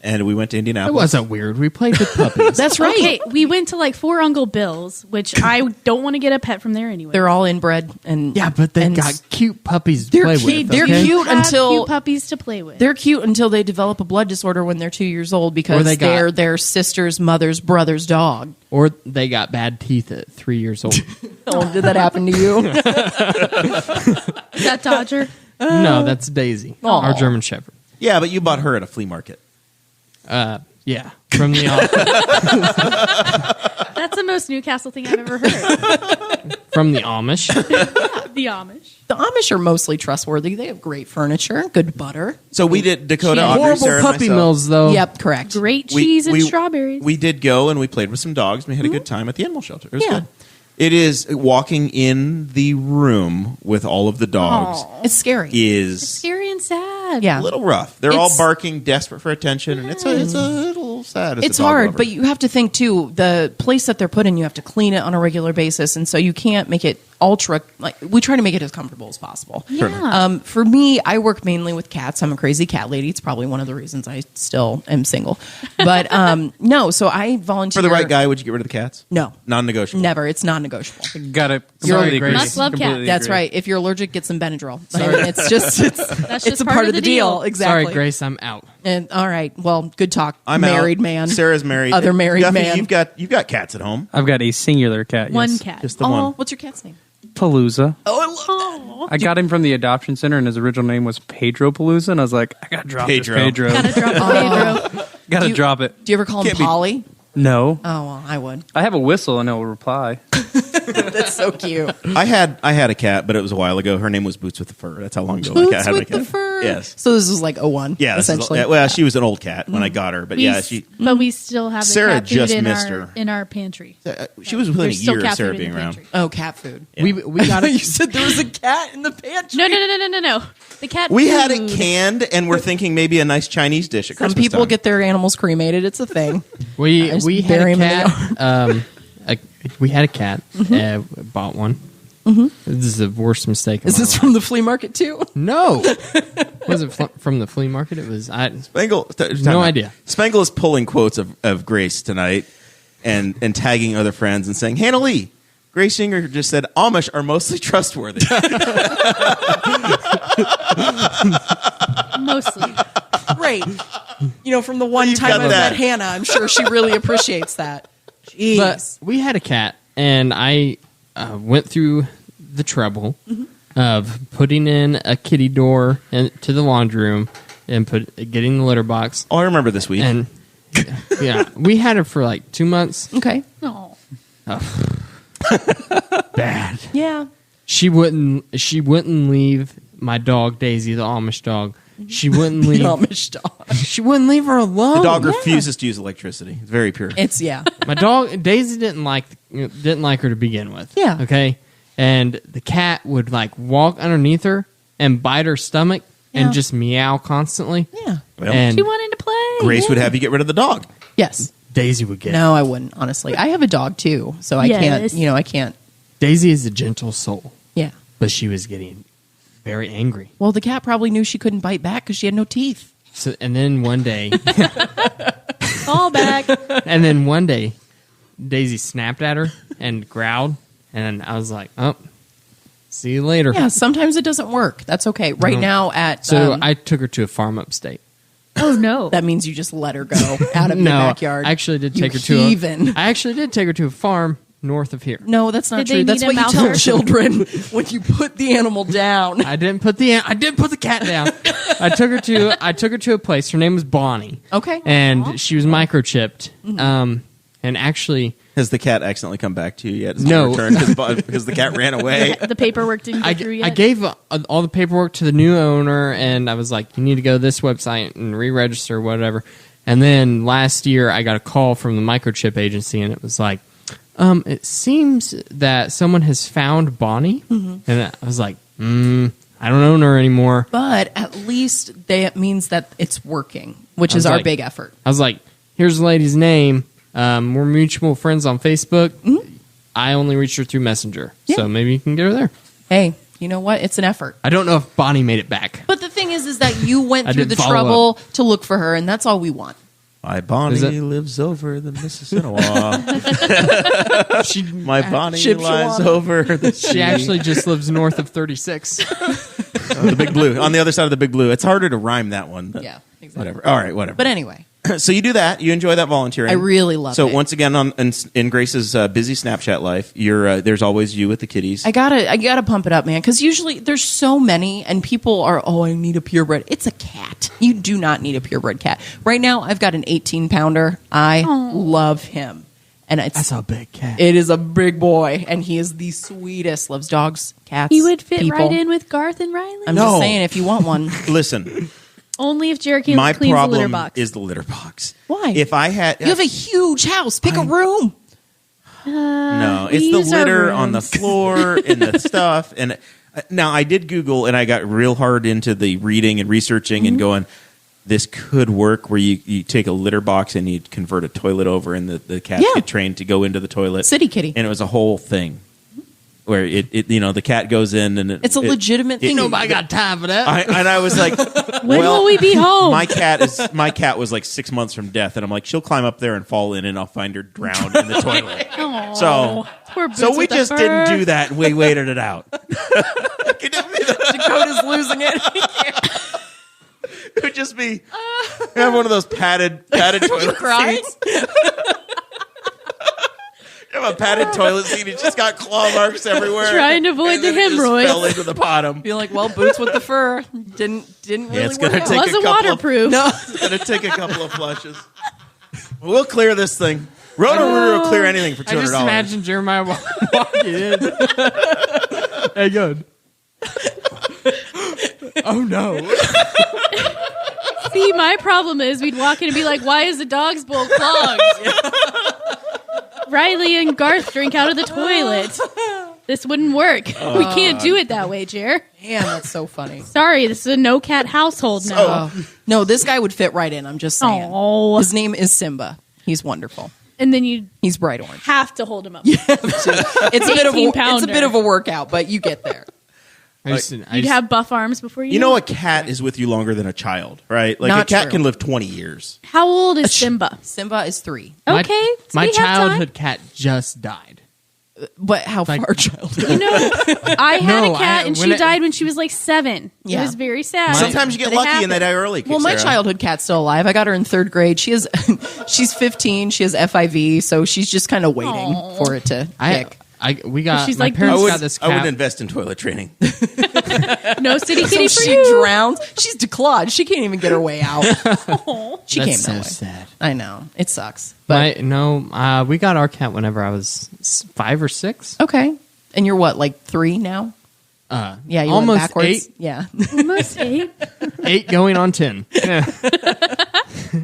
And we went to It Indianapolis. wasn't weird. We played with puppies. that's right. Okay, we went to like 4 Uncle Bill's, which I don't want to get a pet from there anyway. They're all inbred, and Yeah, but they and got cute puppies to They're play cute. with. They're okay? cute Have until cute puppies to play with. they're cute until they develop a blood disorder when they're 2 years old because Or they got- they're their sister's mother's brother's dog. Or they got bad teeth at 3 years old. Oh, did that happen to you? Is that Dodger? No, that's Daisy, Aw. our German Shepherd. Yeah, but you bought her at a flea market. Yeah, from the That's the most Newcastle thing I've ever heard. from the Amish. The Amish. The Amish are mostly trustworthy. They have great furniture, good butter. So we did Dakota, She had Audrey, Horrible Sarah, and puppy myself. mills, though. Yep, correct. Great We- cheese and we- strawberries. We did go and we played with some dogs. And we had a good time at the animal shelter. It was Yeah. good. It is walking in the room with all of the dogs It's scary. is Scary and sad. Yeah. a little rough. They're all It's- barking, desperate for attention, and it's a little sad. As It's a dog hard, lover. but you have to think too. The place that they're put in, you have to clean it on a regular basis, and so you can't make it ultra. Like we try to make it as comfortable as possible. Yeah. For me, I work mainly with cats. I'm a crazy cat lady. It's probably one of the reasons I still am single. But no, so I volunteer for the right guy, would you get rid of the cats? No, Non-negotiable. never. It's non-negotiable. Gotta Sorry, completely Grace. agree. Must love Completely cats. That's agree. right. If you're allergic, get some Benadryl. I mean, it's just That's it's just a part of the deal. Exactly. Sorry, Grace, I'm out. And all right, well, good talk. I'm married out. man. Sarah's married. Other married Duffy, man. You've got cats at home. I've got a singular cat. One yes. cat. Just the Oh, one. what's your cat's name? Palooza. Oh, I love that. I got him from the adoption center, and his original name was Pedro Palooza, and I was like, I gotta drop Pedro. this Pedro. Gotta drop the Pedro. Gotta Do you- drop it. Do you ever call him Can't be- Polly? No, Oh, well, I would. I have a whistle, and it'll reply. That's so cute. I had a cat, but it was a while ago. Her name was Boots with the Fur. That's how long ago my Boots cat had a with cat. the fur. Yes. So this was like 01, Yeah, this is- essentially. well, she was an old cat when I got her, but But we still have the Sarah cat food just in missed our her. in our pantry. she was within a There's still year of cat Sarah food in being the around. pantry. Oh, cat food. We got You it. said there was a cat in the pantry. No. The cat. We food. had it canned, and we're thinking maybe a nice Chinese dish at Some Christmas people time. get their animals cremated. It's a thing. We I just we had bury a 'em in the cat. We had a cat. Bought one. This is the worst mistake. Is this from the flea market too? No. Was it from the flea market? It was. Spangle, No idea. Spangle is pulling quotes of Grace tonight and tagging other friends and saying, Hannah Lee, Grace Yinger just said Amish are mostly trustworthy. Mostly. Great. You know, from the one You've time got I that. met Hannah, I'm sure she really appreciates that. Jeez. But we had a cat, and I went through the trouble of putting in a kitty door to the laundry room and getting the litter box. Oh, I remember this week. And yeah, we had her for like 2 months. Okay. No. Bad. Yeah. She wouldn't leave my dog Daisy, the Amish dog. She wouldn't The leave. Amish dog. She wouldn't leave her alone. the dog refuses to use electricity. It's very pure. It's, yeah. My dog Daisy didn't like her to begin with. Yeah. Okay. And the cat would like walk underneath her and bite her stomach Yeah. and just meow constantly. Yeah. Well, And She wanted to play. Grace would have you get rid of the dog. Yes. Daisy would get. No, I wouldn't, honestly. I have a dog too, so I Yes. can't, I can't. Daisy is a gentle soul, Yeah. but she was getting very angry. Well, the cat probably knew she couldn't bite back because she had no teeth. So, and then one day, Fall back. Daisy snapped at her and growled, and I was like, "Oh, see you later." Yeah, sometimes it doesn't work. That's okay. Right now at So I took her to a farm upstate. Oh no. that means you just let her go out of No, your backyard. I actually did You take her to heathen. I actually did take her to a farm north of here. No, that's not Did they true. That's need what a you tell mouse children when you put the animal down. I didn't put the cat down. I took her to a place. Her name was Bonnie. Okay. And she was microchipped. And actually, Has the cat accidentally come back to you yet? Has it No. returned because the cat ran away. The paperwork didn't I go through yet. I gave all the paperwork to the new owner, and I was like, "You need to go to this website and re-register, or whatever." And then last year, I got a call from the microchip agency, and it was like, "It seems that someone has found Bonnie," and I was like, "I don't own her anymore." But at least it means that it's working, which I is was our like- big effort. I was like, "Here's the lady's name. We're mutual friends on Facebook. I only reached her through Messenger, Yeah. so maybe you can get her there." Hey, you know what? It's an effort. I don't know if Bonnie made it back. But the thing is that you went I through the didn't follow trouble to look for her, and that's all we want. My Bonnie Is it- lives over the Mississippi. She My Bonnie Shipshawana. lies over the sea. she actually just lives north of 36. the Big Blue. On the other side of the Big Blue. It's harder to rhyme that one. But Yeah, exactly. Whatever. All right, whatever. But anyway, So you do that. You enjoy that volunteering. I really love so it. once again, in Grace's busy Snapchat life, there's always you with the kitties. I gotta pump it up, man, because usually there's so many, and people are, I need a purebred. It's a cat. You do not need a purebred cat. Right now, I've got an 18-pounder. I love him, and That's a big cat. it is a big boy, and he is the sweetest. Loves dogs, cats. He would fit people. right in with Garth and Riley. I'm No. just saying, if you want one, Listen, Only if Cherokee my cleans the litter problem box. is the litter box. Why? If I had, you have a huge house. Pick a room. No, we it's the use our litter on the rooms. floor and the stuff. And now I did Google, and I got real hard into the reading and researching and going, this could work where you take a litter box and you convert a toilet over, and the cats Yeah. get trained to go into the toilet. City kitty. And it was a whole thing where the cat goes in, and It's a legitimate thing. Nobody got time for that. I was like, When will we be home? My cat was like 6 months from death, and I'm like, she'll climb up there and fall in, and I'll find her drowned in the toilet. Aw, So, poor Boots so we with the just fur. didn't do that. We waited it out. Dakota's losing it. It would just be have one of those padded toilet crying? seats. You have a padded toilet seat. It's just got claw marks everywhere. Trying to avoid And then the it just hemorrhoids. fell into the bottom. Be like, well, Boots with the fur didn't really Yeah, it's work gonna out. take a Wasn't couple waterproof. No. It's gonna take a couple of flushes. We'll clear this thing. Roto-Rooter will clear anything for I just $200. imagine Jeremiah walking in. Hey, good. Oh no! See, my problem is we'd walk in and be like, why is the dog's bowl clogged? Riley and Garth drink out of the toilet. This wouldn't work. We can't do it that way, Jer. Man, that's so funny. Sorry, this is a no cat household now. No, this guy would fit right in. I'm just saying. Oh, His name is Simba. He's wonderful. and then you He's bright orange. have to hold him up. It's a bit of 18-pounder. a workout, but you get there. You'd have buff arms before you. You know, a cat is with you longer than a child, right? Like Not a cat true. can live 20 years. How old is Simba? Simba is 3. My- Okay, so my we have childhood cat just died. But how Like- far childhood? time. You know, I had No, a cat and when she it- died when she was like 7. Yeah. It was very sad. Sometimes you get But it lucky and they happened. die early. Well, my Sarah. childhood cat's still alive. I got her in 3rd grade. She's 15. She has FIV, so she's just kind of waiting for it to kick. We got. She's my like, parents I got this I would cat. invest in toilet training. No city kitty So for she you. drowns. She's declawed. She can't even get her way out. She That's came so that way. sad. I know. It sucks. But We got our cat whenever I was 5 or 6. okay. And you're what, like 3 now? Yeah, you went almost backwards. 8. Yeah. Almost 8. 8 going on 10. Yeah.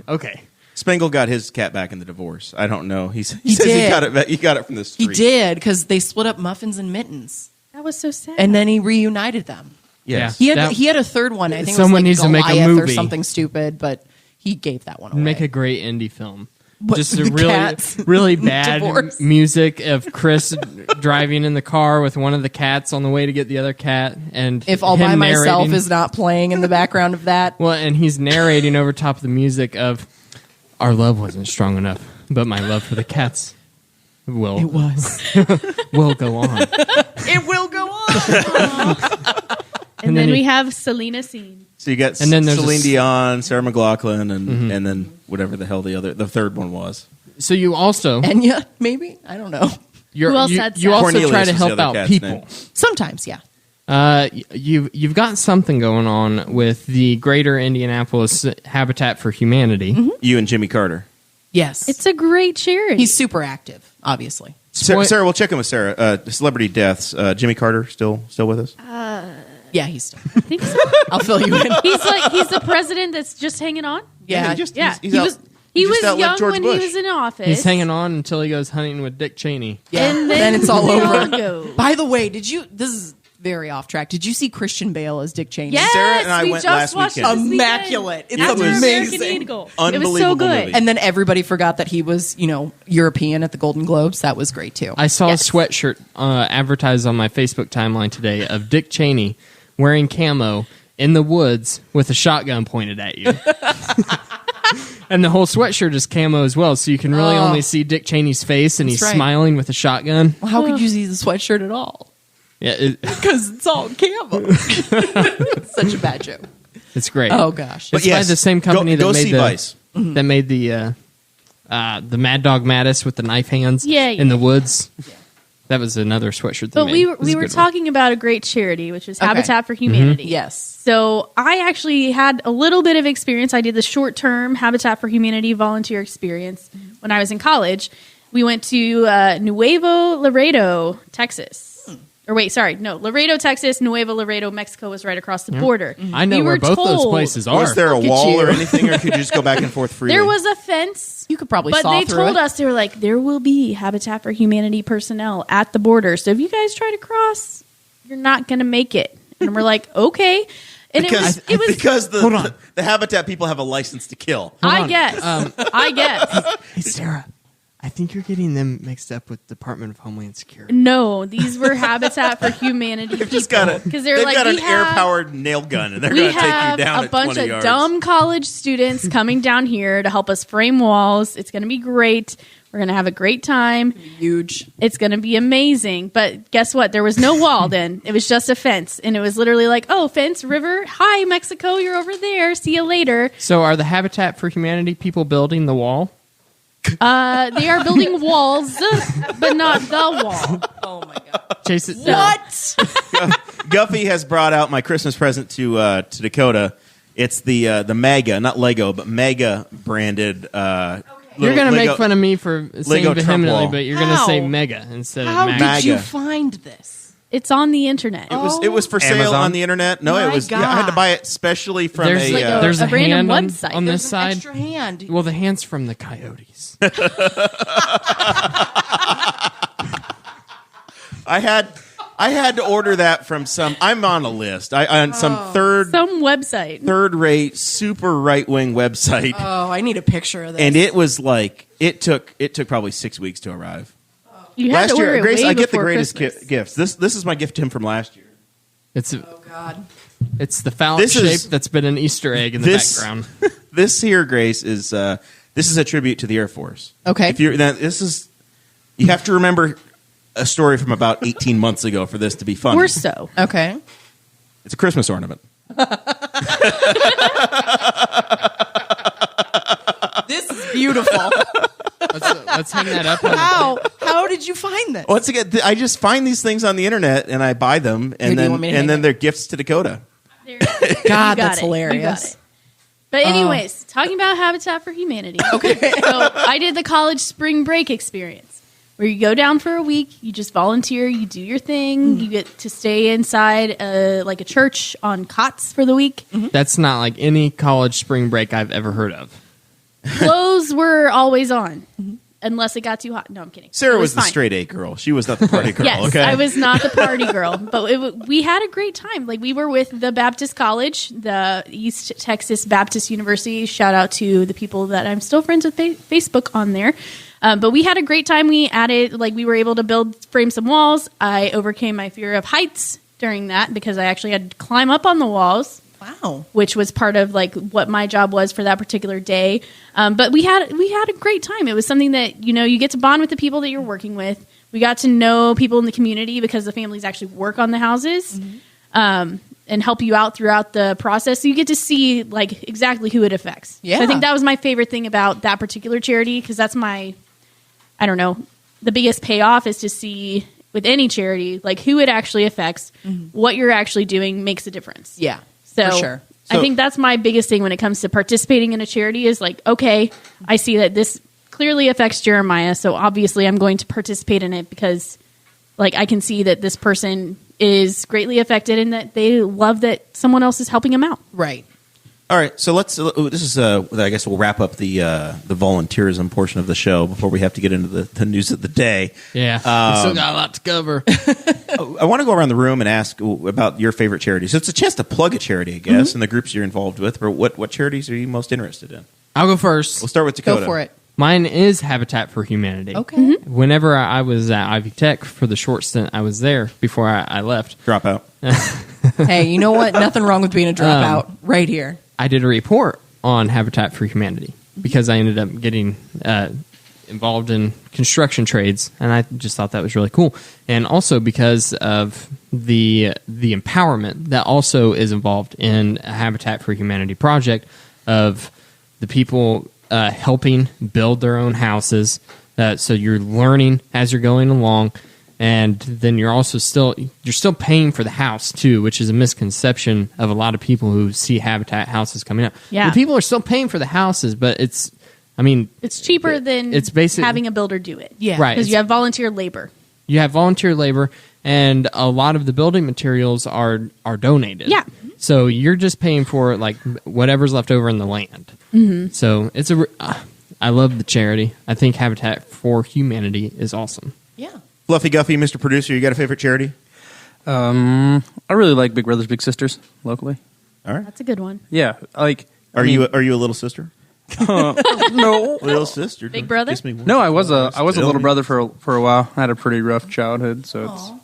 Okay. Spangle got his cat back in the divorce. I don't know. He says did. he got it from the street. He did because they split up Muffins and Mittens, That was so sad. and then he reunited them. Yes. Yeah. He had a third one. I think Someone it was needs to like make a Goliath or movie. something stupid, but he gave that one away. Make a great indie film. What, Just a the really, cats? really bad Divorce? music of Chris driving in the car with one of the cats on the way to get the other cat, and If All him by Myself narrating- is not playing in the background of that. well, and he's narrating over top of the music of our love wasn't strong enough, but my love for the cats will was. will go on. It will go on. and then then he- we have Selena Scene. So you got And then there's Celine a- Dion, Sarah McLachlan, and then whatever the hell the third one was. So you also Enya, maybe? I don't know. Who else had you sex? also Cornelius try to was the help other out cat's people. name. Sometimes, yeah. You've got something going on with the Greater Indianapolis Habitat for Humanity. You and Jimmy Carter. Yes. It's a great charity. He's super active, obviously. Sarah, we'll check in with Sarah. Celebrity deaths. Jimmy Carter still with us? Yeah, he's still. I think so. I'll fill you in. He's the president that's just hanging on. Yeah, he just, Yeah, he's he out- was he he just was outlived young George when Bush. he was in office. He's hanging on until he goes hunting with Dick Cheney. Yeah. And then it's all they over. go. By the way, this is very off track. Did you see Christian Bale as Dick Cheney? Yes, Sarah and I we went just last watched weekend. it this Immaculate. It's weekend. After amazing. American Eagle. It was so Unbelievable good. movie. And then everybody forgot that he was, European at the Golden Globes. That was great too. I saw Yes. a sweatshirt advertised on my Facebook timeline today of Dick Cheney wearing camo in the woods with a shotgun pointed at you. And the whole sweatshirt is camo as well, so you can really only see Dick Cheney's face, and That's he's right. smiling with a shotgun. Well, how could you see the sweatshirt at all? Yeah, Because it's all camo. It's such a bad joke. it's great. Oh gosh. It's by the same company go that see made Vice. that made the Mad Dog Mattis with the knife hands Yeah, in the yeah. woods. That was another sweatshirt. They But made. we It was we a were good one. talking about a great charity, which is Okay. Habitat for Humanity. Yes. So I actually had a little bit of experience. I did the short-term Habitat for Humanity volunteer experience when I was in college. We went to Nuevo Laredo, Texas. Or wait, sorry, no, Laredo, Texas, Nuevo Laredo, Mexico was right across the border. I know We where were both those told- places are. Was there a Look at wall you. or anything, or could you just go back and forth freely? There was a fence. You could probably But saw they through told it. us, they were like, there will be Habitat for Humanity personnel at the border. So if you guys try to cross, you're not going to make it. And we're like, okay. And because it was because Hold on. the Habitat people have a license to kill. I guess. I guess. Hey, Sarah, I think you're getting them mixed up with Department of Homeland Security. No, these were Habitat for Humanity They've just got because they've like, got we an have- air-powered nail gun, and they're we going to take you have down a at bunch 20 of yards. dumb college students coming down here to help us frame walls. It's going to be great. We're going to have a great time. Huge. It's going to be amazing. But guess what? There was no wall then. It was just a fence. And it was literally like, oh, fence, river. Hi, Mexico. You're over there. See you later. So are the Habitat for Humanity people building the wall? They are building walls, but not the wall. Oh my god. Jason, What? Guffey has brought out my Christmas present to Dakota. It's the Mega, not Lego, but Mega branded. You're going to Lego- make fun of me for saying Lego Trump vehemently, wall. but you're going to How? say mega instead How of did MAGA. Mag- you MAGA. find this? It's on the internet. It was for sale Amazon? on the internet. No, My it was. Yeah, I had to God. buy it specially from There's, a. like there's a, a random hand website. on There's this an side. extra hand. Well, the hand's from the coyotes. I had to order that from some. I'm on a list. On some Some website. third-rate, super right-wing website, Oh, I need a picture of this. and it was like it took probably 6 weeks to arrive. You had to Last order year, it Grace, way I get the before greatest Christmas. gifts. This is my gift to him from last year. It's Oh god. it's the phallic This shape is- that's been an Easter egg in the This- background. This here, Grace, is this is a tribute to the Air Force. Okay. If you're this is you have to remember a story from about 18 months ago for this to be funny. Or so. Okay. It's a Christmas ornament. This is beautiful. Let's hang that up. How did you find this? Once again, I just find these things on the internet and I buy them, Here, and do you want me to hang then it? they're gifts to Dakota. There. God, You got that's it. You got hilarious. it. But anyways, talking about Habitat for Humanity. Okay. So I did the college spring break experience where you go down for a week, you just volunteer, you do your thing, you get to stay inside like a church on cots for the week. That's not like any college spring break I've ever heard of. Clothes were always on unless it got too hot. No, I'm kidding. Sarah It was the fine. straight A girl. She was not the party girl. Yes, okay, I was not the party girl, but we had a great time. Like we were with the Baptist College, the East Texas Baptist University. Shout out to the people that I'm still friends with Facebook on there. But we had a great time. We were able to frame some walls. I overcame my fear of heights during that because I actually had to climb up on the walls. Wow. Which was part of like what my job was for that particular day. But we had a great time. It was something that, you get to bond with the people that you're working with. We got to know people in the community because the families actually work on the houses and help you out throughout the process. So you get to see like exactly who it affects. Yeah. So I think that was my favorite thing about that particular charity because that's the biggest payoff is to see with any charity, like who it actually affects, what you're actually doing makes a difference. Yeah. So, For sure. I think that's my biggest thing when it comes to participating in a charity is like, okay, I see that this clearly affects Jeremiah, so obviously I'm going to participate in it because like I can see that this person is greatly affected and that they love that someone else is helping them out. Right. All right, so let's. This is. I guess we'll wrap up the volunteerism portion of the show before we have to get into the news of the day. Yeah, we still got a lot to cover. I want to go around the room and ask about your favorite charities. So it's a chance to plug a charity, I guess, and the groups you're involved with. But what charities are you most interested in? I'll go first. We'll start with Dakota. Go for it. Mine is Habitat for Humanity. Okay. Whenever I was at Ivy Tech for the short stint I was there before I left, Drop out. Hey, you know what? Nothing wrong with being a dropout right here. I did a report on Habitat for Humanity because I ended up getting involved in construction trades, and I just thought that was really cool. And also because of the empowerment that also is involved in a Habitat for Humanity project of the people helping build their own houses. So you're learning as you're going along. And then you're also still paying for the house too, which is a misconception of a lot of people who see Habitat houses coming up. Yeah. The people are still paying for the houses, but it's cheaper than it's basic- having a builder do it. Yeah. Right. Because you have volunteer labor. You have volunteer labor, and a lot of the building materials are donated. Yeah. So you're just paying for like whatever's left over in the land. Mm-hmm. So it's I love the charity. I think Habitat for Humanity is awesome. Yeah. Fluffy Guffy, Mr. Producer, you got a favorite charity? I really like Big Brothers Big Sisters locally. All right. That's a good one. Yeah, like Are you a little sister? no, Little sister. Big brother? Kiss me once. no. I was a Tell little me. brother for a while. I had a pretty rough childhood, so it's Aw,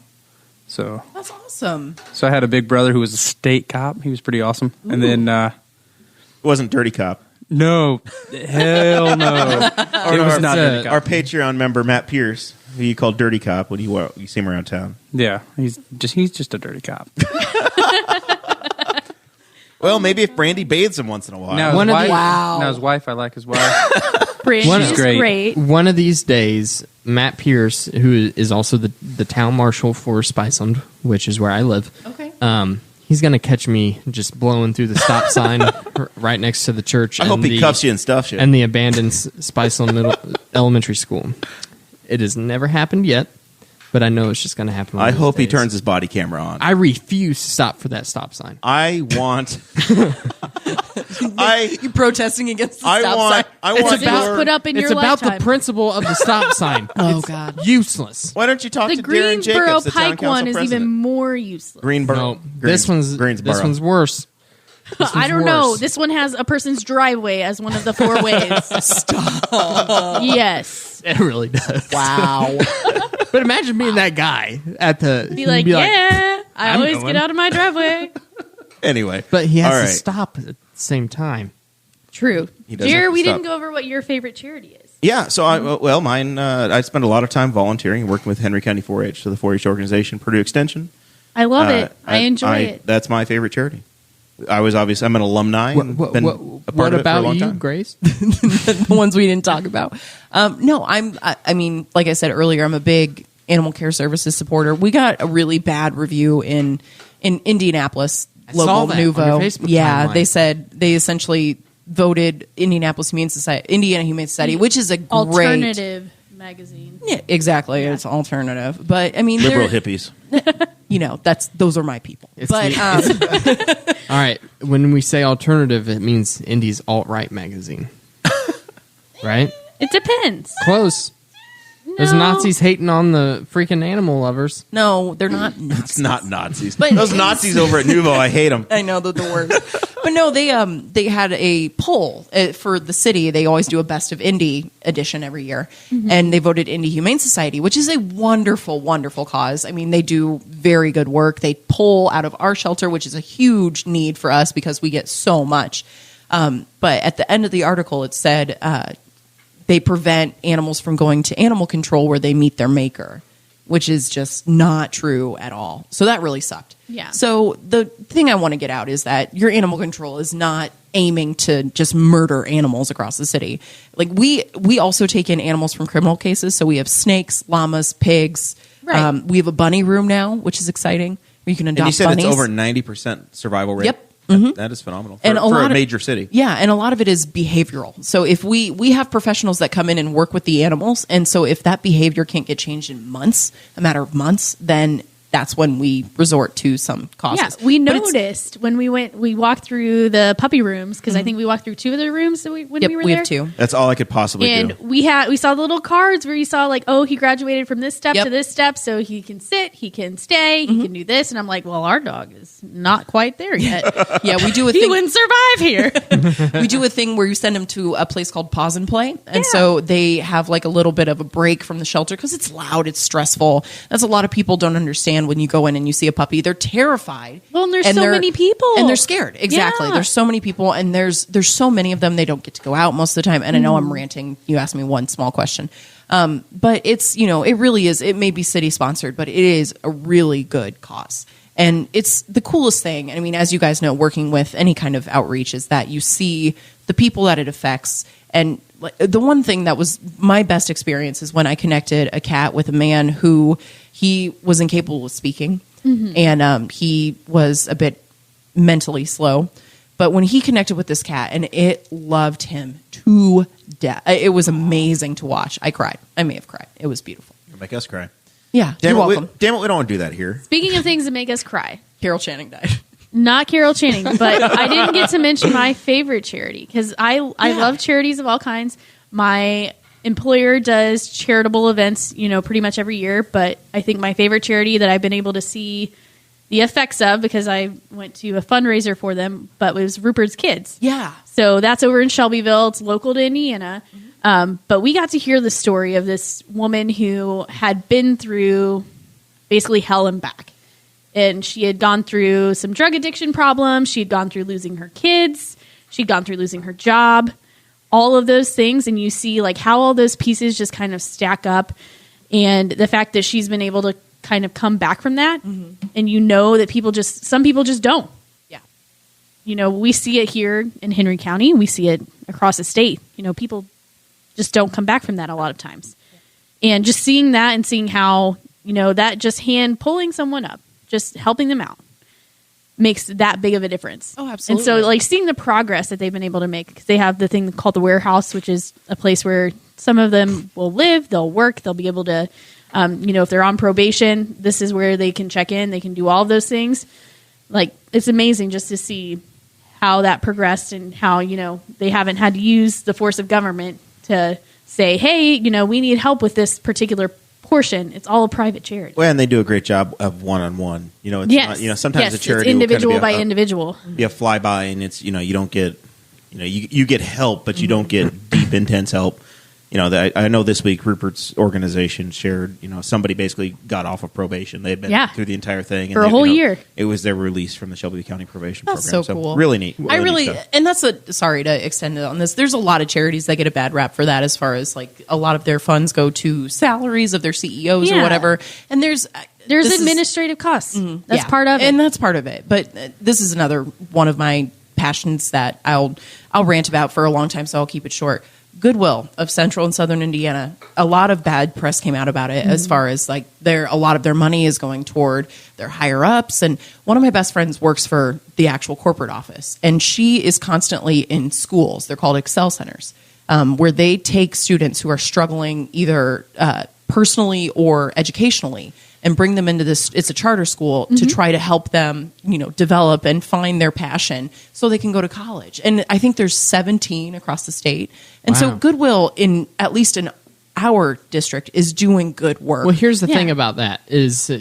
so that's awesome. so I had a big brother who was a state cop. He was pretty awesome, and then It wasn't Dirty Cop. no, hell no, it was not Dirty Cop. Our Patreon member, Matt Pierce, who you call Dirty Cop when you see him around town. Yeah, he's just a dirty cop. Well, maybe if Brandy bathes him once in a while. Now One his of the- wife, Wow. now his wife, I like his wife. Brandy's great. great. One of these days, Matt Pierce, who is also the town marshal for Spiceland, which is where I live, Okay. he's going to catch me just blowing through the stop sign right next to the church. I hope he cuffs you and stuffs you. And the abandoned Spiceland Elementary School. It has never happened yet, but I know it's just going to happen. one I of these hope he days. turns his body camera on. I refuse to stop for that stop sign. I want. You protesting against the stop sign? I It's want. about- your- Put up in It's your about lifetime. the principle of the stop sign. Oh, It's God. useless. Why don't you talk The to Darren Greensboro Jacobs, the town Pike council one is president? even more useless. Greenboro. No, this one's worse. This I don't one's know. worse. This one has a person's driveway as one of the 4 ways. Stop. Yes. It really does. Wow. But imagine being that guy at the. Be like, yeah, I I'm always going. get out of my driveway. Anyway, But he has all to right. stop at the same time. True. He does have Jared, to we stop. didn't go over what your favorite charity is. Yeah, so mine. I spend a lot of time volunteering, working with Henry County 4-H, so the 4-H organization, Purdue Extension. I love it. I enjoy it. That's my favorite charity. I'm an alumni. and been a part What of it for a about long you, time. Grace? The ones we didn't talk about. No, I mean, like I said earlier, I'm a big animal care services supporter. We got a really bad review in Indianapolis, saw local that on Nuvo. your Facebook Yeah, timeline. they said they essentially voted Indiana Humane Society, which is a great Alternative magazine. Yeah, exactly. It's alternative, but I mean, Liberal they're- hippies. those are my people. It's But All right. When we say alternative, it means Indy's alt-right magazine. Right? It depends. Close. There's No. Nazis hating on the freaking animal lovers. no, they're not. It's not Nazis. But Those it's- Nazis over at Nuvo, I hate them. I know they're the worst. But no, they had a poll for the city. They always do a best of Indy edition every year, and they voted Indy Humane Society, which is a wonderful, wonderful cause. I mean, they do very good work. They pull out of our shelter, which is a huge need for us because we get so much. But at the end of the article, it said they prevent animals from going to animal control where they meet their maker, which is just not true at all. So that really sucked. Yeah. So the thing I want to get out is that your animal control is not aiming to just murder animals across the city. Like we also take in animals from criminal cases. So we have snakes, llamas, pigs. Right. We have a bunny room now, which is exciting. Where you can adopt And you said bunnies. it's over 90% survival rate. Yep. That is phenomenal And for a of- major city. Yeah, and a lot of it is behavioral. So if we have professionals that come in and work with the animals, and so if that behavior can't get changed in months, a matter of months, then that's when we resort to some causes. Yeah, we But it's- noticed when we walked through the puppy rooms because I think we walked through 2 of the rooms when Yep, we were we there. have 2. That's all I could possibly And do. we saw the little cards where you saw like, oh, he graduated from this step Yep. to this step, so he can sit, he can stay, he can do this, and I'm like, well, our dog is not quite there yet. Yeah, we do a He thing. wouldn't survive here. We do a thing where you send them to a place called Pause and Play, and so they have like a little bit of a break from the shelter because it's loud, it's stressful. That's a lot of people don't understand when you go in and you see a puppy. They're terrified. Well, and there's so they're- many people. and they're scared. Exactly. Yeah. There's so many people, and there's so many of them. They don't get to go out most of the time. And I know I'm ranting. You asked me one small question, but it's it really is. It may be city sponsored, but it is a really good cause. And it's the coolest thing. I mean, as you guys know, working with any kind of outreach is that you see the people that it affects. And like, the one thing that was my best experience is when I connected a cat with a man who he was incapable of speaking, and he was a bit mentally slow. But when he connected with this cat, and it loved him to death, it was amazing to watch. I cried. I may have cried. It was beautiful. You make us cry. Yeah, Damn you're it, welcome. Damn it, we don't want to do that here. Speaking of things that make us cry, Carol Channing died. not Carol Channing, but I didn't get to mention my favorite charity because I love charities of all kinds. My employer does charitable events, pretty much every year, but I think my favorite charity that I've been able to see the effects of, because I went to a fundraiser for them, but it was Rupert's Kids. Yeah. So that's over in Shelbyville. It's local to Indiana. But we got to hear the story of this woman who had been through basically hell and back. And she had gone through some drug addiction problems. She had gone through losing her kids. She'd gone through losing her job. All of those things. And you see like how all those pieces just kind of stack up. And the fact that she's been able to kind of come back from that. Mm-hmm. And that some people just don't. Yeah. We see it here in Henry County. We see it across the state. People just don't come back from that a lot of times. And just seeing that and seeing how, that just hand pulling someone up, just helping them out makes that big of a difference. Oh, absolutely. And so like seeing the progress that they've been able to make, because they have the thing called the warehouse, which is a place where some of them will live, they'll work, they'll be able to, if they're on probation, this is where they can check in, they can do all of those things. Like, it's amazing just to see how that progressed and how, they haven't had to use the force of government to say, hey, we need help with this particular portion. It's all a private charity. Well, and they do a great job of one-on-one. It's yes. not, sometimes yes, a charity it's individual will kind of by individual. be a flyby, and it's, you don't get, you get help, but you don't get deep, intense help. I know this week Rupert's organization shared, somebody basically got off of probation. They had been through the entire thing. For a whole year. It was their release from the Shelby County probation That's program. so cool. Really neat. And that's sorry to extend it on this. There's a lot of charities that get a bad rap for that, as far as like a lot of their funds go to salaries of their CEOs or whatever. And there's administrative costs. That's part of it. And that's part of it. But this is another one of my passions that I'll rant about for a long time, so I'll keep it short. Goodwill of Central and Southern Indiana. A lot of bad press came out about it, as far as like a lot of their money is going toward their higher ups. And one of my best friends works for the actual corporate office, and she is constantly in schools. They're called Excel centers, where they take students who are struggling either personally or educationally, and bring them into this. It's a charter school to try to help them, develop and find their passion so they can go to college. And I think there's 17 across the state. And so Goodwill, at least in our district, is doing good work. Well, here's the thing about that is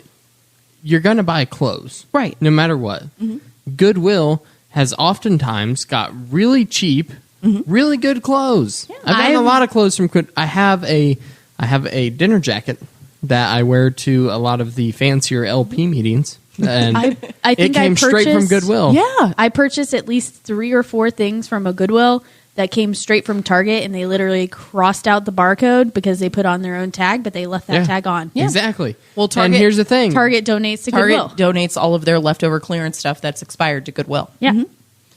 you're going to buy clothes. Right. No matter what. Mm-hmm. Goodwill has oftentimes got really cheap, really good clothes. Yeah, I've gotten a lot of clothes from Goodwill. I have a dinner jacket that I wear to a lot of the fancier LP meetings. And I think it came straight from Goodwill. Yeah. I purchased at least 3 or 4 things from a Goodwill that came straight from Target, and they literally crossed out the barcode because they put on their own tag, but they left that tag on. Yeah. Exactly. Well, and here's the thing. Target donates to Goodwill. Donates all of their leftover clearance stuff that's expired to Goodwill. Yeah. Mm-hmm.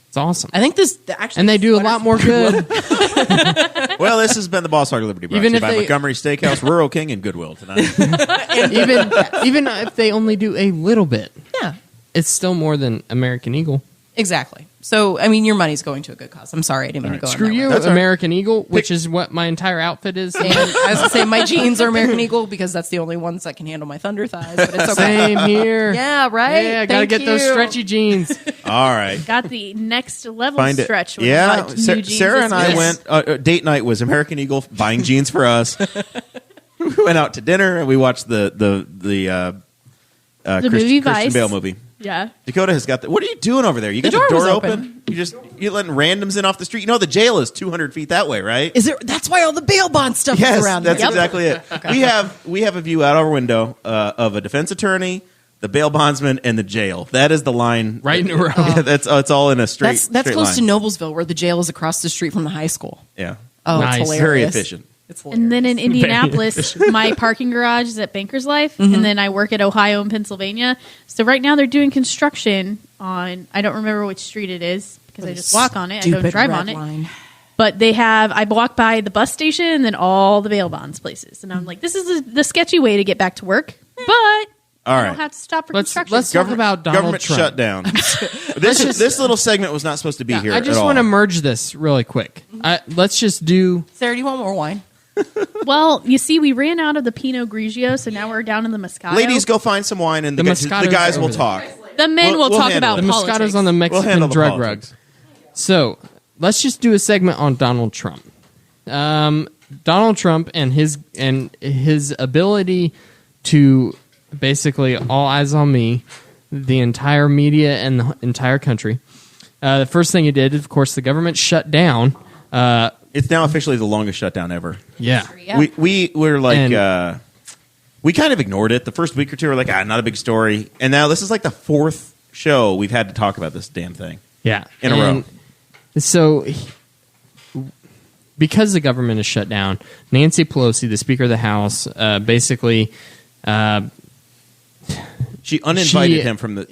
It's awesome. I think this actually... And they do a lot more good. Well, this has been the Boss Hog of Liberty, brought to you by Montgomery Steakhouse, Rural King, and Goodwill tonight. even if they only do a little bit. Yeah. It's still more than American Eagle. Exactly. So, I mean, your money's going to a good cause. I'm sorry, I didn't mean to go Screw on that you, road. American Eagle, which is what my entire outfit is. And I was going to say, my jeans are American Eagle because that's the only ones that can handle my thunder thighs, but it's okay. Same here. Yeah, right? Yeah, I got to get those stretchy jeans. All right. Got the next level Find it. stretch. Yeah. New jeans Sarah and I this went, date night was American Eagle buying jeans for us. We went out to dinner and we watched the movie Christian Vice. Bale movie. Yeah. Dakota has got the. What are you doing over there? You got the door door was open. You letting randoms in off the street. You know the jail is 200 feet that way, right? Is there? That's why all the bail bond stuff Yes, is around. that's Yep. exactly it. Okay. We have a view out our window of a defense attorney, the bail bondsman, and the jail. That is the line Right in a row. Yeah, it's all in a straight. That's straight close line. to Noblesville, where the jail is across the street from the high school. Yeah. Oh, Nice. it's hilarious. Very efficient. It's hilarious. And then in Indianapolis, my parking garage is at Banker's Life, and then I work at Ohio and Pennsylvania. So right now they're doing construction on, I don't remember which street it is because I just walk on it. I don't drive on it. Line. But I walk by the bus station and then all the bail bonds places. And I'm like, this is the sketchy way to get back to work. But All I right. don't have to stop for Let's construction. talk about Donald Government Trump. shutdown. this little segment was not supposed to be here. I just at all. want to merge this really quick. Let's just do. Sarah, do you want more wine? Well, you see, we ran out of the Pinot Grigio, so now we're down in the Moscato. Ladies, go find some wine, and the Moscato's guys will over talk. The men will talk handle about it. The politics. Moscato's on the Mexican handle the drug politics. rugs. So let's just do a segment on Donald Trump. Donald Trump and his ability to basically all eyes on me, the entire media and the entire country. The first thing he did, of course, the government shut down. It's now officially the longest shutdown ever. Yeah. Yeah. We were like, And- we kind of ignored it. The first week or two, we were like, not a big story. And now this is like the fourth show we've had to talk about this damn thing. Yeah. In a row. So, because the government is shut down, Nancy Pelosi, the Speaker of the House, basically She uninvited She- him from the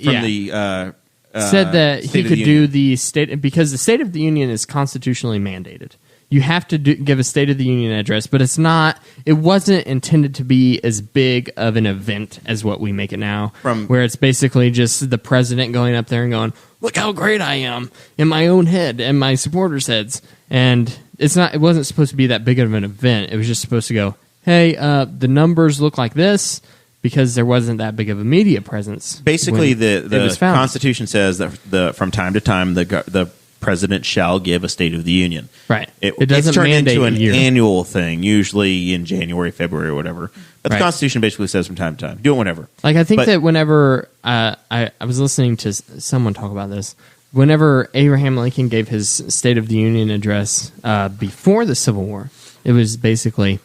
said that State he of could the do Union. the state because the State of the Union is constitutionally mandated. You have to give a State of the Union address, but it's not. It wasn't intended to be as big of an event as what we make it now, where it's basically just the president going up there and going, "Look how great I am in my own head and my supporters' heads." And it's not. It wasn't supposed to be that big of an event. It was just supposed to go, "Hey, the numbers look like this." Because there wasn't that big of a media presence. Basically, when it the was founded. Constitution says that from time to time the president shall give a State of the Union. Right. It doesn't it's turned mandate into a an year. annual thing, usually in January, February, or whatever. But Right. the Constitution basically says from time to time, do it whenever. Like I think But- that whenever I was listening to someone talk about this, whenever Abraham Lincoln gave his State of the Union address before the Civil War, it was basically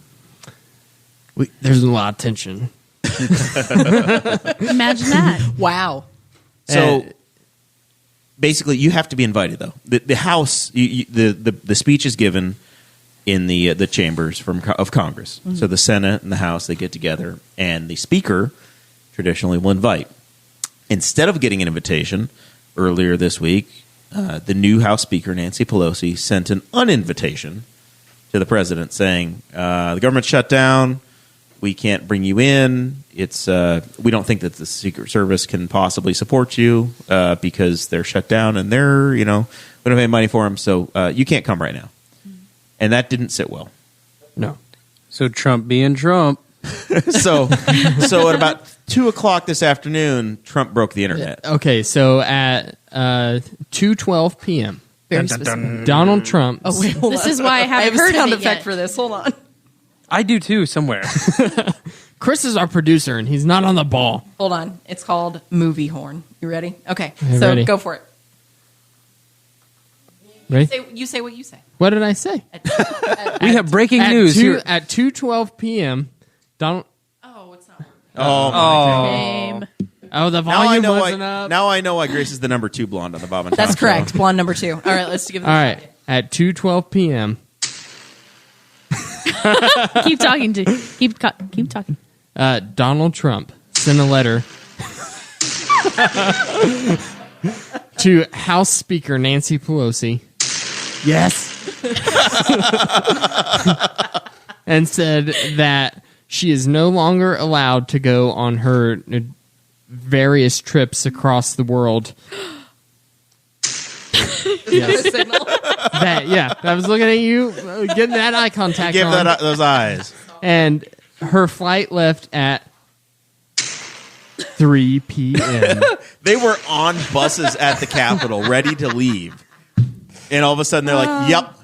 there's a lot of tension. Imagine that. Wow. So basically, you have to be invited, though. The House, the speech is given in the chambers of Congress. Mm-hmm. So the Senate and the House, they get together, and the Speaker traditionally will invite. Instead of getting an invitation earlier this week, the new House Speaker, Nancy Pelosi, sent an uninvitation to the president saying, the government's shut down. We can't bring you in. It's we don't think that the Secret Service can possibly support you because they're shut down and we don't have any money for them. So you can't come right now. And that didn't sit well. No. So Trump being Trump. So at about 2:00 this afternoon, Trump broke the internet. Okay, so at 2:12 p.m., Very specific. Donald Trump. Oh, wait, hold This on. is why I haven't have a heard sound of it effect yet. for this. Hold on. I do too, somewhere. Chris is our producer, and he's not on the ball. Hold on. It's called movie horn. You ready? Okay. I'm so ready. go for it. Ready? You say what you say. What did I say? We have breaking At news here. At 2:12 p.m., Donald. Oh, it's not. Shame. Oh, the Now I volume know wasn't why. up. Now I know why Grace is the number 2 blonde on the Bob and Tom That's show. correct. Blonde number 2. All right, let's give it All a right, at 2:12 p.m., Keep talking. Keep talking. Donald Trump sent a letter to House Speaker Nancy Pelosi. Yes. And said that she is no longer allowed to go on her various trips across the world. Yes. I was looking at you, getting that eye contact Give on. those eyes. And her flight left at 3 p.m. They were on buses at the Capitol, ready to leave, and all of a sudden they're like, "Yep,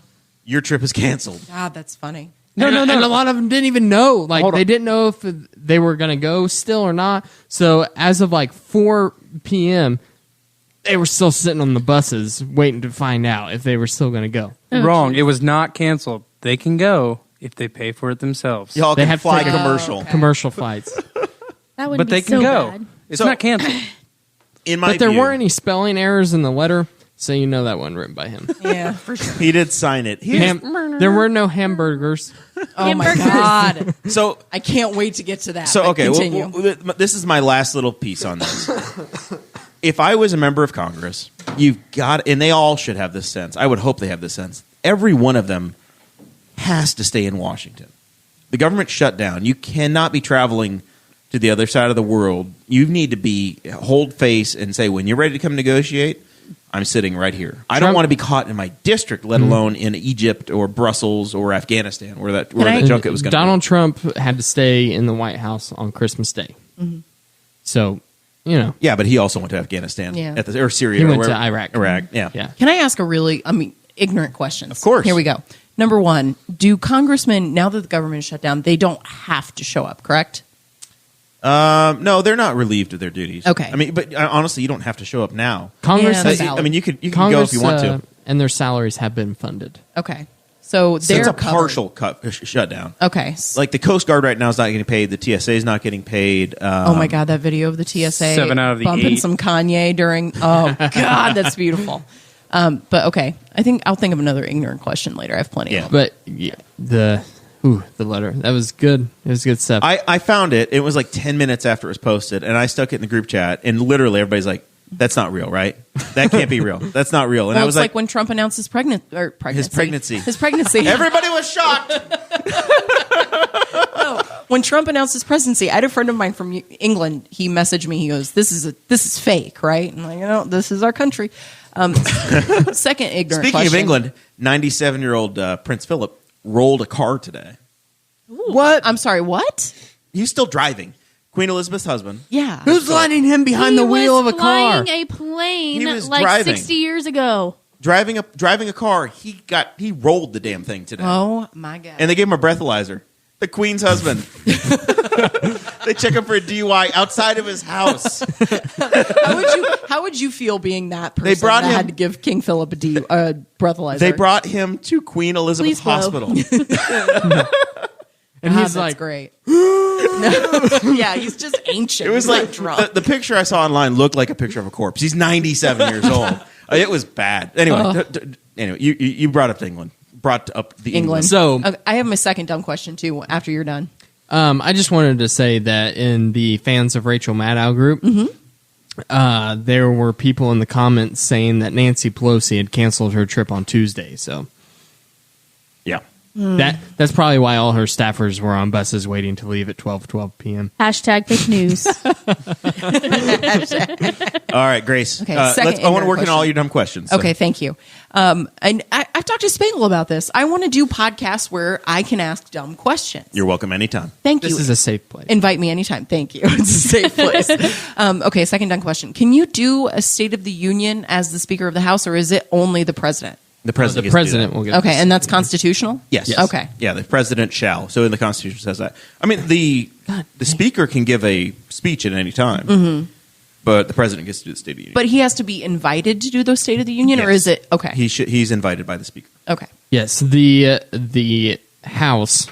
your trip is canceled." God, that's funny. And a lot of them didn't even know. Like, Hold on. they didn't know if they were going to go still or not. So as of like 4 p.m., they were still sitting on the buses waiting to find out if they were still going to go. Wrong. It was not canceled. They can go if they pay for it themselves. Y'all They can have to fly take commercial. commercial flights. That would But be they can so go. bad. It's So- not canceled. In my But there view, weren't any spelling errors in the letter, so you know that wasn't written by him. Yeah, for sure. he did sign it. There were no hamburgers. Oh my Hamburgers. God. So I can't wait to get to that. So but okay, continue. this is my last little piece on this. If I was a member of Congress, you've got, and they all should have this sense. I would hope they have this sense. Every one of them has to stay in Washington. The government shut down. You cannot be traveling to the other side of the world. You need to hold face and say, when you're ready to come negotiate, I'm sitting right here. I don't want to be caught in my district, let alone in Egypt or Brussels or Afghanistan, where that junket was going to be. Donald Trump had to stay in the White House on Christmas Day. So, Yeah, but he also went to Afghanistan or Syria. He or went to wherever. Iraq. Yeah. Can I ask a really, ignorant question? Of course. Here we go. Number one, do congressmen, now that the government is shut down, they don't have to show up, correct? No, they're not relieved of their duties. Okay. I mean, but honestly, you don't have to show up now. Congress, Yeah, that's has- valid. I mean, you can Congress, go if you want to. and their salaries have been funded. Okay. So So they're it's a covered. partial shutdown. Okay. Like the Coast Guard right now is not getting paid. The TSA is not getting paid. Oh my God, that video of the TSA 7 out of the bumping 8. some Kanye during. Oh God, that's beautiful. But okay, I'll think of another ignorant question later. I have plenty. Yeah. Of them. But the letter, that was good. It was good stuff. I found it. It was like 10 minutes after it was posted, and I stuck it in the group chat, and literally everybody's like, "That's not real, right? That can't be real. That's not real." And Well, I was it's like when Trump announced his pregnancy. His pregnancy. His pregnancy. everybody was shocked. When Trump announced his presidency, I had a friend of mine from England. He messaged me. He goes, "This is fake, right?" And I'm like, this is our country. Second ignorant Speaking question. of England, 97-year-old Prince Philip rolled a car today. What? I'm sorry. What? He's still driving. Queen Elizabeth's husband. Yeah. Who's letting him behind the wheel of a car? Flying a plane He was like driving. 60 years ago. Driving a car. He rolled the damn thing today. Oh my God. And they gave him a breathalyzer. The Queen's husband. They check him for a DUI outside of his house. How would you feel being that person They brought that him- had to give King Philip a breathalyzer? They brought him to Queen Elizabeth Please blow. Hospital. And God, he's that's like, great. Yeah, he's just ancient. It was He's like not drunk. the picture I saw online looked like a picture of a corpse. He's 97 years old. It was bad. Anyway, you brought up England. Brought up the England. So- Okay, I have my second dumb question too. After you're done, I just wanted to say that in the fans of Rachel Maddow group, there were people in the comments saying that Nancy Pelosi had canceled her trip on Tuesday. So Yeah. that's probably why all her staffers were on buses waiting to leave at 12 p.m. Hashtag fake news. All right, Grace. Okay, I second want to ignorant work in all question. your dumb questions. So. okay, thank you. And I've talked to Spangle about this. I want to do podcasts where I can ask dumb questions. You're welcome anytime. Thank This you. is a safe place. Invite me anytime. Thank you. It's a safe place. Okay, second dumb question. Can you do a State of the Union as the Speaker of the House, or is it only the President? The president. The gets to do president that. will get Okay, and that's constitutional? Yes. Okay. Yeah, the president shall. So in the Constitution says that. I mean, the speaker can give a speech at any time, but the president gets to do the State of the Union. But he has to be invited to do the State of the Union, or Yes. is it? Okay. He's invited by the speaker. Okay. Yes, the House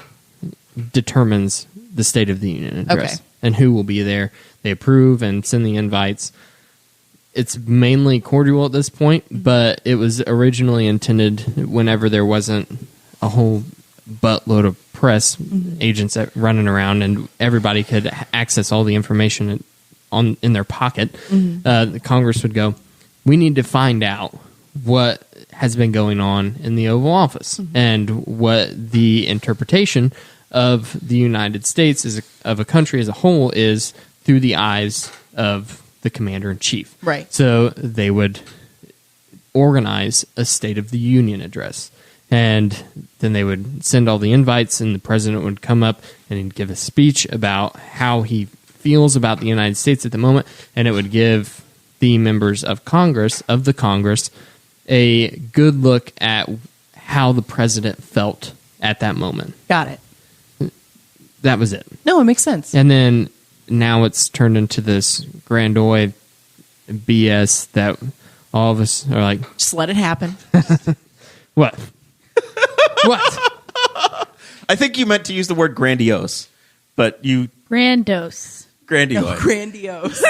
determines the State of the Union address Okay. and who will be there. They approve and send the invites. It's mainly cordial at this point, but it was originally intended whenever there wasn't a whole buttload of press agents running around and everybody could access all the information in their pocket. The Congress would go, we need to find out what has been going on in the Oval Office and what the interpretation of the United States of a country as a whole is through the eyes of the commander-in-chief. Right. So they would organize a State of the Union address. And then they would send all the invites, and the president would come up and he'd give a speech about how he feels about the United States at the moment, and it would give the members of the Congress, a good look at how the president felt at that moment. Got it. That was it. No, it makes sense. And then now it's turned into this grand old BS that all of us are like, Just let it happen. what? What? I think you meant to use the word grandiose, but you Grandiose. grandiose. Grandiose.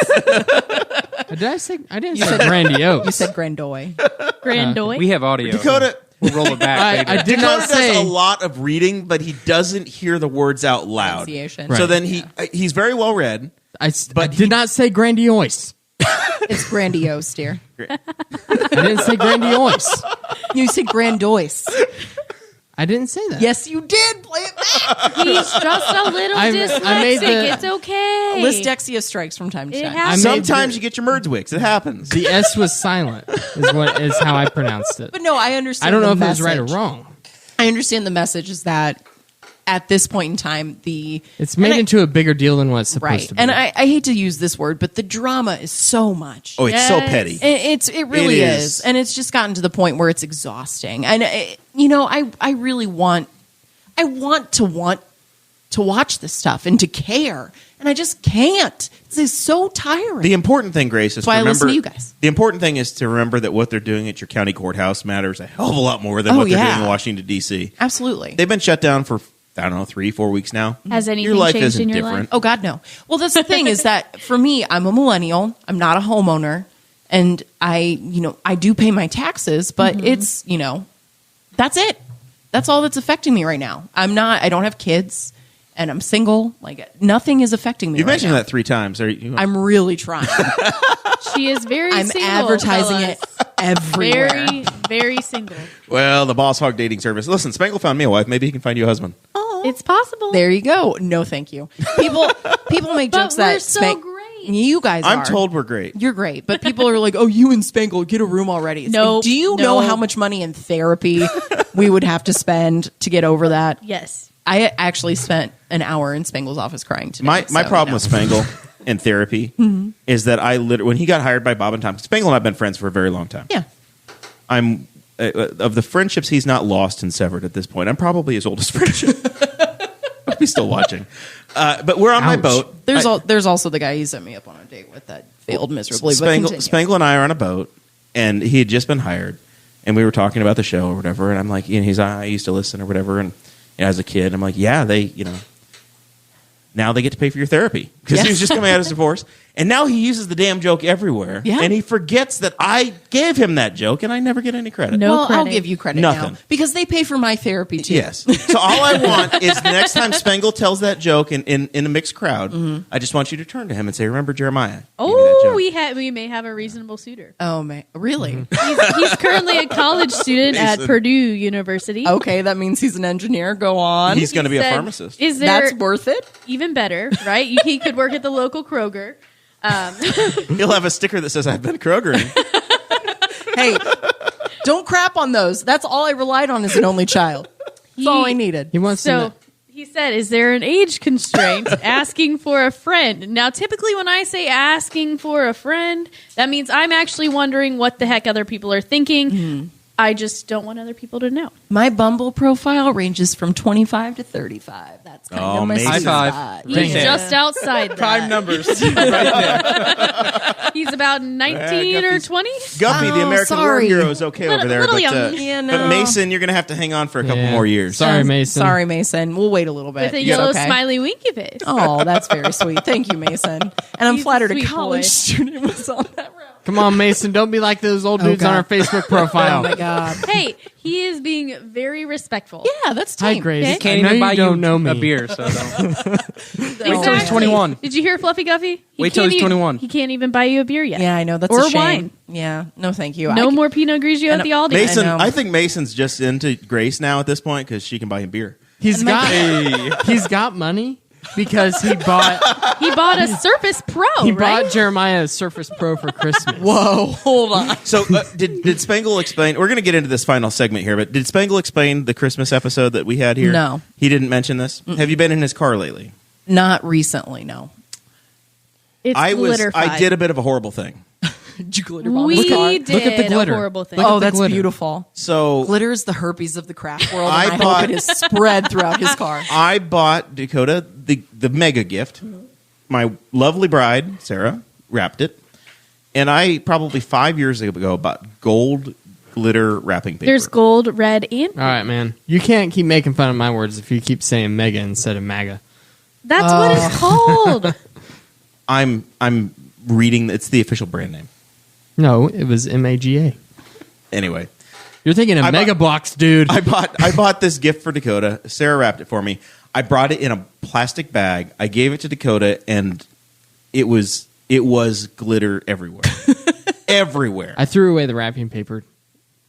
Did I say? I didn't say grandiose. You said grandoy. Grandoy. We have audio. Dakota. We'll roll it back I later. did Dakota not say. does a lot of reading, but he doesn't hear the words out loud. Pronunciation. So Right. then he's very well read. I but did not say grandiose. It's grandiose, dear. I didn't say grandiose. You said grandoise. I didn't say that. Yes, you did. Play it back. He's just a little I dyslexic. made It's okay. Lysdexia strikes from time to It time. happens. Sometimes you get your Merdwicks. It happens. The S was silent. Is how I pronounced it. But no, I understand. I don't know the if it was right or message. wrong. I understand the message is that at this point in time, It's made into a bigger deal than what it's supposed right. to be. And I hate to use this word, but the drama is so much. Oh, it's so Yes. petty. It really It is. is. And it's just gotten to the point where it's exhausting. And I really want to watch this stuff and to care, and I just can't. It's so tiring. The important thing, Grace, is That's why I to remember. listen to you guys. The important thing is to remember that what they're doing at your county courthouse matters a hell of a lot more than Oh, what they're yeah. doing in Washington D.C. Absolutely. They've been shut down for 3-4 weeks now. Has anything your life changed isn't in your different. life? Oh God, no. Well, that's the thing is that for me, I'm a millennial. I'm not a homeowner, and I do pay my taxes, but it's that's it. That's all that's affecting me right now. I don't have kids, and I'm single. Like nothing is affecting me. You've right mentioned now. that 3 times. I'm really trying. She is very I'm single. advertising fellas. it everywhere. Very, very single. Well, the Boss Hog dating service. Listen, Spangle found me a wife. Maybe he can find you a husband. It's possible. There you go. No, thank you. People make But jokes we're that so great. You guys I'm are. told we're great. You're great, but people are like, "Oh, you and Spangle, get a room already." It's No, like, do you know how much money in therapy we would have to spend to get over that? Yes. I actually spent an hour in Spangle's office crying today. My so, problem no. with Spangle in therapy is that when he got hired by Bob and Tom, Spangle and I have been friends for a very long time. Yeah. I'm of the friendships he's not lost and severed at this point. I'm probably his oldest friendship. He's still watching, but we're on my Ouch. boat. There's also the guy he set me up on a date with that failed miserably. But continue. Spangle and I are on a boat, and he had just been hired, and we were talking about the show or whatever. And I'm like, I used to listen or whatever, and as a kid, I'm like, yeah, they, now they get to pay for your therapy because he was just coming out of his divorce, and now he uses the damn joke everywhere, Yeah. and he forgets that I gave him that joke, and I never get any credit. No. Well, I'll credit. give you credit Nothing. now because they pay for my therapy too. Yes. So all I want is next time Spangle tells that joke in a mixed crowd, I just want you to turn to him and say, "Remember Jeremiah?" Gave me that Oh, joke." we may have a reasonable suitor. Oh man, really? He's currently a college student at Mason. Purdue University. Okay, that means he's an engineer. Go on. He's going to be a Said, pharmacist. Is there That's worth it. even better, right? He could work at the local Kroger. He'll have a sticker that says, "I've been Krogering." Hey, don't crap on those. That's all I relied on as an only child. That's all I needed. He wants to So know. he said, "Is there an age constraint asking for a friend?" Now, typically, when I say asking for a friend, that means I'm actually wondering what the heck other people are thinking. I just don't want other people to know. My Bumble profile ranges from 25 to 35. That's kind Oh, of my amazing. sweet High five. spot. He's Dang it. just outside that. Prime numbers. He's about 19 or Guffey's- 20. Guffey, the Oh, American sorry. war hero, is okay Little- over there, little but, young. Yeah, but no. Mason, you're going to have to hang on for a couple Yeah. more years. Sorry, Mason. Sorry, Mason. We'll wait a little bit. With a It's yellow okay. smiley winky face. Oh, that's very sweet. Thank you, Mason. And I'm He's a flattered a sweet college boy. student was on that route. Come on, Mason. Don't be like those old dudes on God. our Facebook Oh profile. my god. Hey, he is being very respectful. Yeah, that's Hi, team. Grace. Okay. I Can't know even you buy don't you know me. a beer, so don't. Wait till he's 21. Did you hear Fluffy Guffy? Wait till he's 21. He can't even buy you a beer yet. Yeah, I know. That's Or a shame. wine. Yeah. No, thank you. No more Pinot Grigio at the Aldi. Mason, I know. I think Mason's just into Grace now at this point because she can buy him beer. He's got money because he bought He bought a Surface Pro, right? bought Jeremiah a Surface Pro for Christmas. Whoa, hold on. So did Spangle explain? We're going to get into this final segment here, but did Spangle explain the Christmas episode that we had here? No. He didn't mention this. Have you been in his car lately? Not recently, no. It's I glitterified. did a bit of a horrible thing. Did you glitter bomb We his car? did Look at the a glitter. horrible thing. Look at Oh, the that's glitter. beautiful. So Glitter is the herpes of the craft world, and I I, bought- hope it is spread throughout his car. I bought Dakota the mega gift. My lovely bride, Sarah, wrapped it. And I probably 5 years ago bought gold glitter wrapping paper. There's gold, red, and All right, man. You can't keep making fun of my words if you keep saying mega instead of MAGA. that's what it's called. I'm reading. It's the official brand name. No, it was MAGA. Anyway, You're thinking of I bought- Mega Blocks, dude. I bought this gift for Dakota. Sarah wrapped it for me. I brought it in a plastic bag. I gave it to Dakota, and it was glitter everywhere, everywhere. I threw away the wrapping paper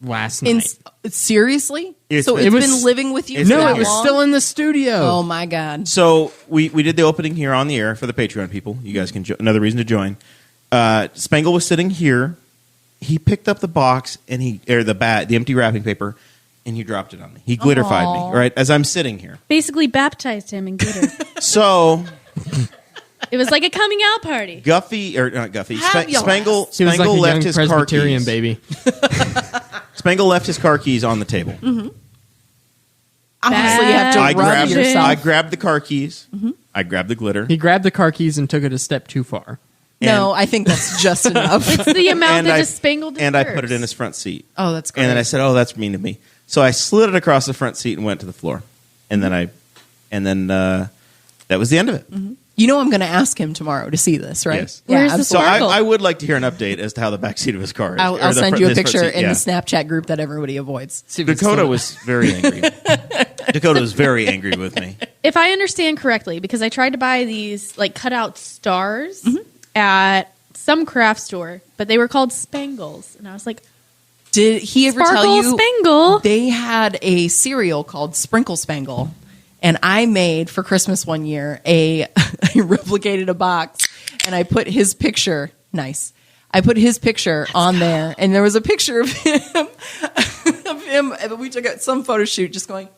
last night. Seriously? It's So been- it's It was- been living with you it's for been No, that it was long? still in the studio. Oh my God. So we did the opening here on the air for the Patreon people. You guys can another reason to join. Spangle was sitting here. He picked up the box and the empty wrapping paper, and he dropped it on me. He glitterfied Aw. me right as I'm sitting here. Basically baptized him in glitter. So It was like a coming out party. Guffy or not Guffy, Have you Spangle He was like a left young his car Presbyterian keys. baby. Spangle left his car keys on the table. Obviously, you have to I rub grabbed yourself. I grabbed the car keys. I grabbed the glitter. He grabbed the car keys and took it a step too far. No, I think that's just enough. It's the amount and that I, just Spangled and I deserves. put it in his front seat. Oh, that's great. And then I said, "Oh, that's mean of me." So I slid it across the front seat and went to the floor. And then that was the end of it. You know I'm going to ask him tomorrow to see this, right? Yes. Yeah, Where's the So absolutely. Sparkle. I would like to hear an update as to how the back seat of his car is. I'll or the send front- you a this front picture seat, in yeah. the Snapchat group that everybody avoids. Dakota was very angry. Dakota was very angry with me. If I understand correctly, because I tried to buy these like cutout stars at some craft store, but they were called Spangles, and I was like, Did he ever tell Sparkle you Spangle. they had a cereal called Sprinkle Spangle? And I made for Christmas one year I replicated a box and I put his picture. Nice. I put his picture on there, and there was a picture of him. And we took some photo shoot just going.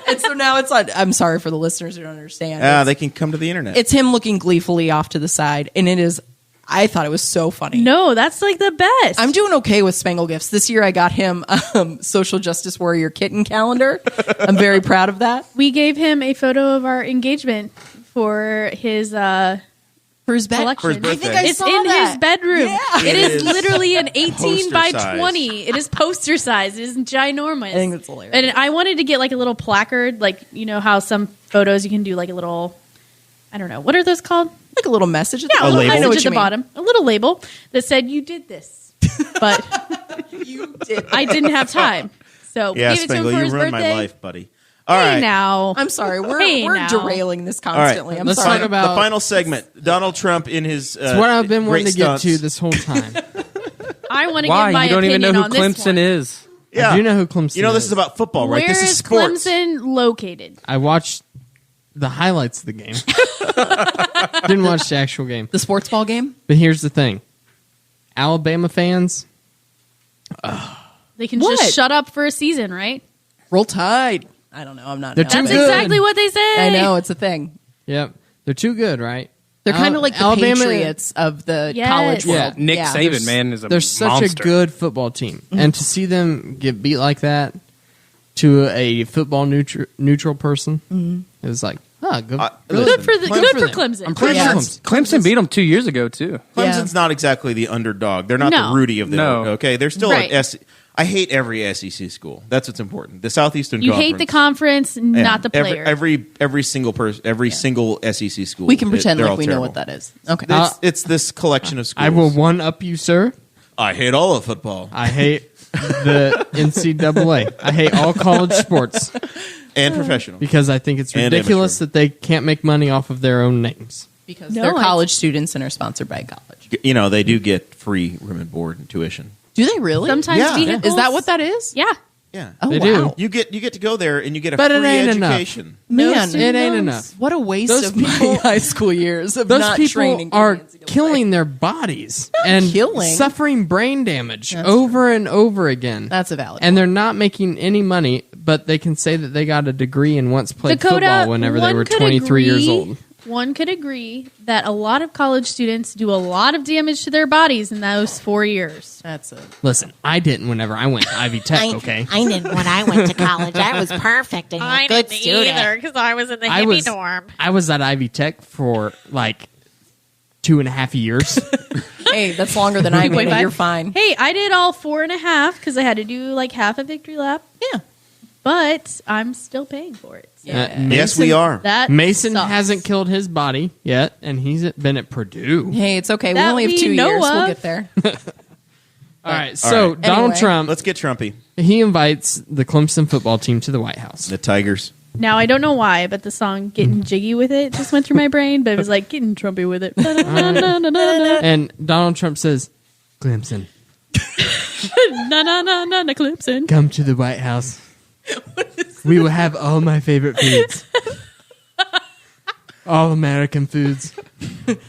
And so now it's on. I'm sorry for the listeners who don't understand. They can come to the internet. It's him looking gleefully off to the side, and it is. I thought it was so funny. No, that's like the best. I'm doing okay with Spangle gifts. This year I got him social justice warrior kitten calendar. I'm very proud of that. We gave him a photo of our engagement for his For his bed. collection. For his I think birthday. I It's saw in that. his bedroom. Yeah. It It is is literally an 18 poster by size. 20. It is poster size. It is ginormous. I think that's hilarious. And I wanted to get like a little placard, like you know how some photos you can do like a little, I don't know, what are those called? Like a little message. Yeah, a A little label? I know message what at you the mean. bottom, a little label that said you did this, but You did. I didn't have time. So yeah, gave it to him Spangle, for you his ruined birthday. my life, buddy. All Hey right. now, I'm sorry. We're Hey, now. derailing this All right. constantly. I'm Let's sorry. talk about- the final segment. Donald Trump in his It's what I've been wanting great to get stunts. to this whole time. I want to Why? give my You don't even know opinion who on this Clemson one. is. Yeah. I do know who Clemson You know this is. is about football, right? Where This is is sports. Clemson located? I watched the highlights of the game. Didn't watch the actual game. The sports ball game? But here's the thing. Alabama fans, They can What? just shut up for a season, right? Roll Tide. I don't know. I'm not. They're an too That's Alabama- good. exactly what they say. I know. It's a thing. yep, they're too good, right? They're kind of like the Alabama- Patriots of the Yes. college Yeah. world. Nick Yeah. Saban, man, is a They're such monster. a good football team, and to see them get beat like that to a football neutral person, it was like, good. Listen, Good for the Clemson- good for them. Clemson. I'm pretty Yeah. sure Clemson beat them 2 years ago too. Clemson's not exactly the underdog. They're not No. the Rudy of the No. okay. They're still Right. an I hate every SEC school. That's what's important. The Southeastern You Conference. hate the conference, Yeah. not the player. Every single person, every single SEC school. We can pretend they're like all we know terrible. what that is. Okay. It's this collection of schools. I will one up you, sir. I hate all of football I hate the NCAA. I hate all college sports and professional. because I think it's And ridiculous amateur. that they can't make money off of their own names. because No, they're I- college students and are sponsored by college. You know, they do get free room and board and tuition. Do they really? Sometimes Yeah. vehicles. Is that what that is? Yeah. Yeah. Oh, They wow. do. You get to go there and you get a But it free ain't enough. education. No Man, student It ain't loans. enough. what a waste Those of people- my high school years of Those not people training. for are the NCAA. killing their bodies and killing. suffering brain damage That's over and over again. That's a valid. And they're not making any money, but they can say that they got a degree and once played Dakota, football whenever they one were could 23 years agree- old. One could agree that a lot of college students do a lot of damage to their bodies in those 4 years. That's it. Listen, I didn't whenever I went to Ivy Tech, okay? I didn't when I went to college. I was perfect and a good student. because I was in the I was at Ivy Tech for like 2.5 years. Hey, that's longer than I made it. 2.5. You're fine. Hey, I did all 4.5 because I had to do like half a victory lap. Yeah. But I'm still paying for it. So Yes, we are. that Mason sucks. hasn't killed his body yet, and he's been at Purdue. Hey, it's okay. We That only have we 2 know years. We'll of. get there. All right, so right. Donald Anyway. Trump, Let's get Trumpy. he invites the Clemson football team to the White House. The Tigers. Now I don't know why, but the song "Getting Jiggy with It" just went through my brain. But it was like getting Trumpy with it. And Donald Trump says, Clemson, Na Clemson. Come to the White House. We will have all my favorite foods. All American foods.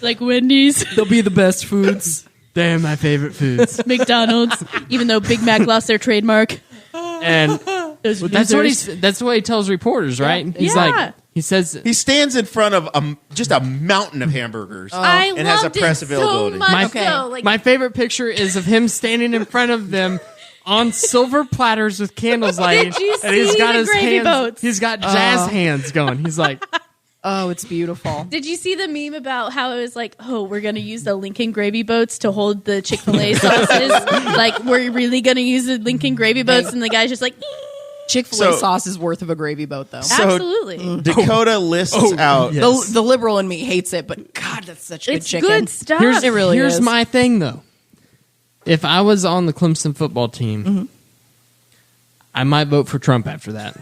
Like Wendy's, They'll be the best foods. They're my favorite foods. McDonald's, even though Big Mac lost their trademark. And Those that's losers. what he tells reporters, right? He's Yeah. like, he says, He stands in front of just a mountain of hamburgers. I and has a loved press it availability. so much. My- Okay. though. Like, my favorite picture is of him standing in front of them on silver platters with candles lighting. Did you and he's see got the his gravy hands, boats? He's got jazz hands going. He's like, Oh, it's beautiful. did you see the meme about how it was like, oh, we're going to use the Lincoln gravy boats to hold the Chick-fil-A sauces? Like, we're really going to use the Lincoln gravy boats? And the guy's just like, Chick-fil-A So- sauce is worth of a gravy boat, though. absolutely. Dakota lists out. yes. The liberal in me hates it, but God, that's such good It's chicken. good stuff. here's is. my thing, though. If I was on the Clemson football team, I might vote for Trump after that.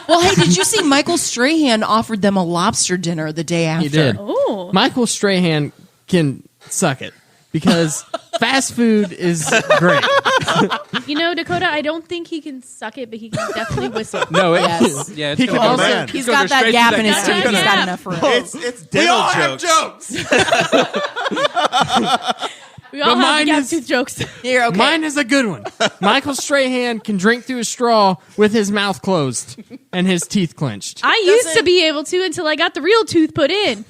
Well, hey, did you see Michael Strahan offered them a lobster dinner the day after? He did. Oh. Michael Strahan can suck it because fast food is great. You know, Dakota, I don't think he can suck it, but he can definitely whistle. No, Yes. Yeah, it's He gonna can go also- man. He's It's gonna got go that straight gap to in his that teeth. gap. He's got enough room. It's dental jokes. We all But have mine the gap is- tooth jokes. Here, okay. Mine is a good one. Michael Strahan can drink through a straw with his mouth closed and his teeth clenched. I used to be able to until I got the real tooth put in.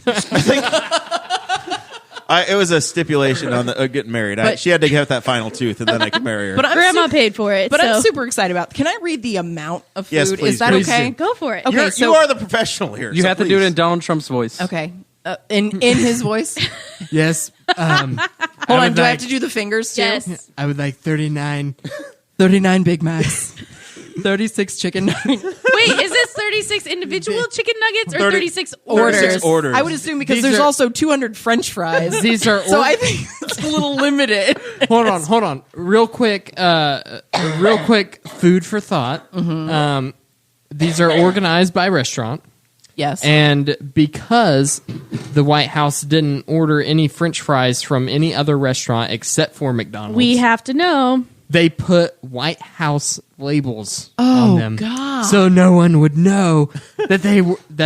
It was a stipulation on the getting married. She had to get that final tooth, and then I could marry her. But I'm Grandma super, paid for it. but I'm so super excited about. Can I read the amount of food? Yes, please, Is that please okay? do. go for it. Okay. You are the professional here. You so have to do it please. in Donald Trump's voice. Okay. In his voice. Yes. Hold on. Do I have to do the fingers too? Yes. I would like 39. 39 Big Macs. 36 chicken nuggets. Wait, is this 36 individual chicken nuggets or 36 orders. 36 orders. I would assume because These there's are- also 200 French fries. These are So I think it's a little limited. hold on. Real quick food for thought. These are organized by restaurant. Yes. And because the White House didn't order any French fries from any other restaurant except for McDonald's, We have to know. they put White House labels on them, God. so no one would know that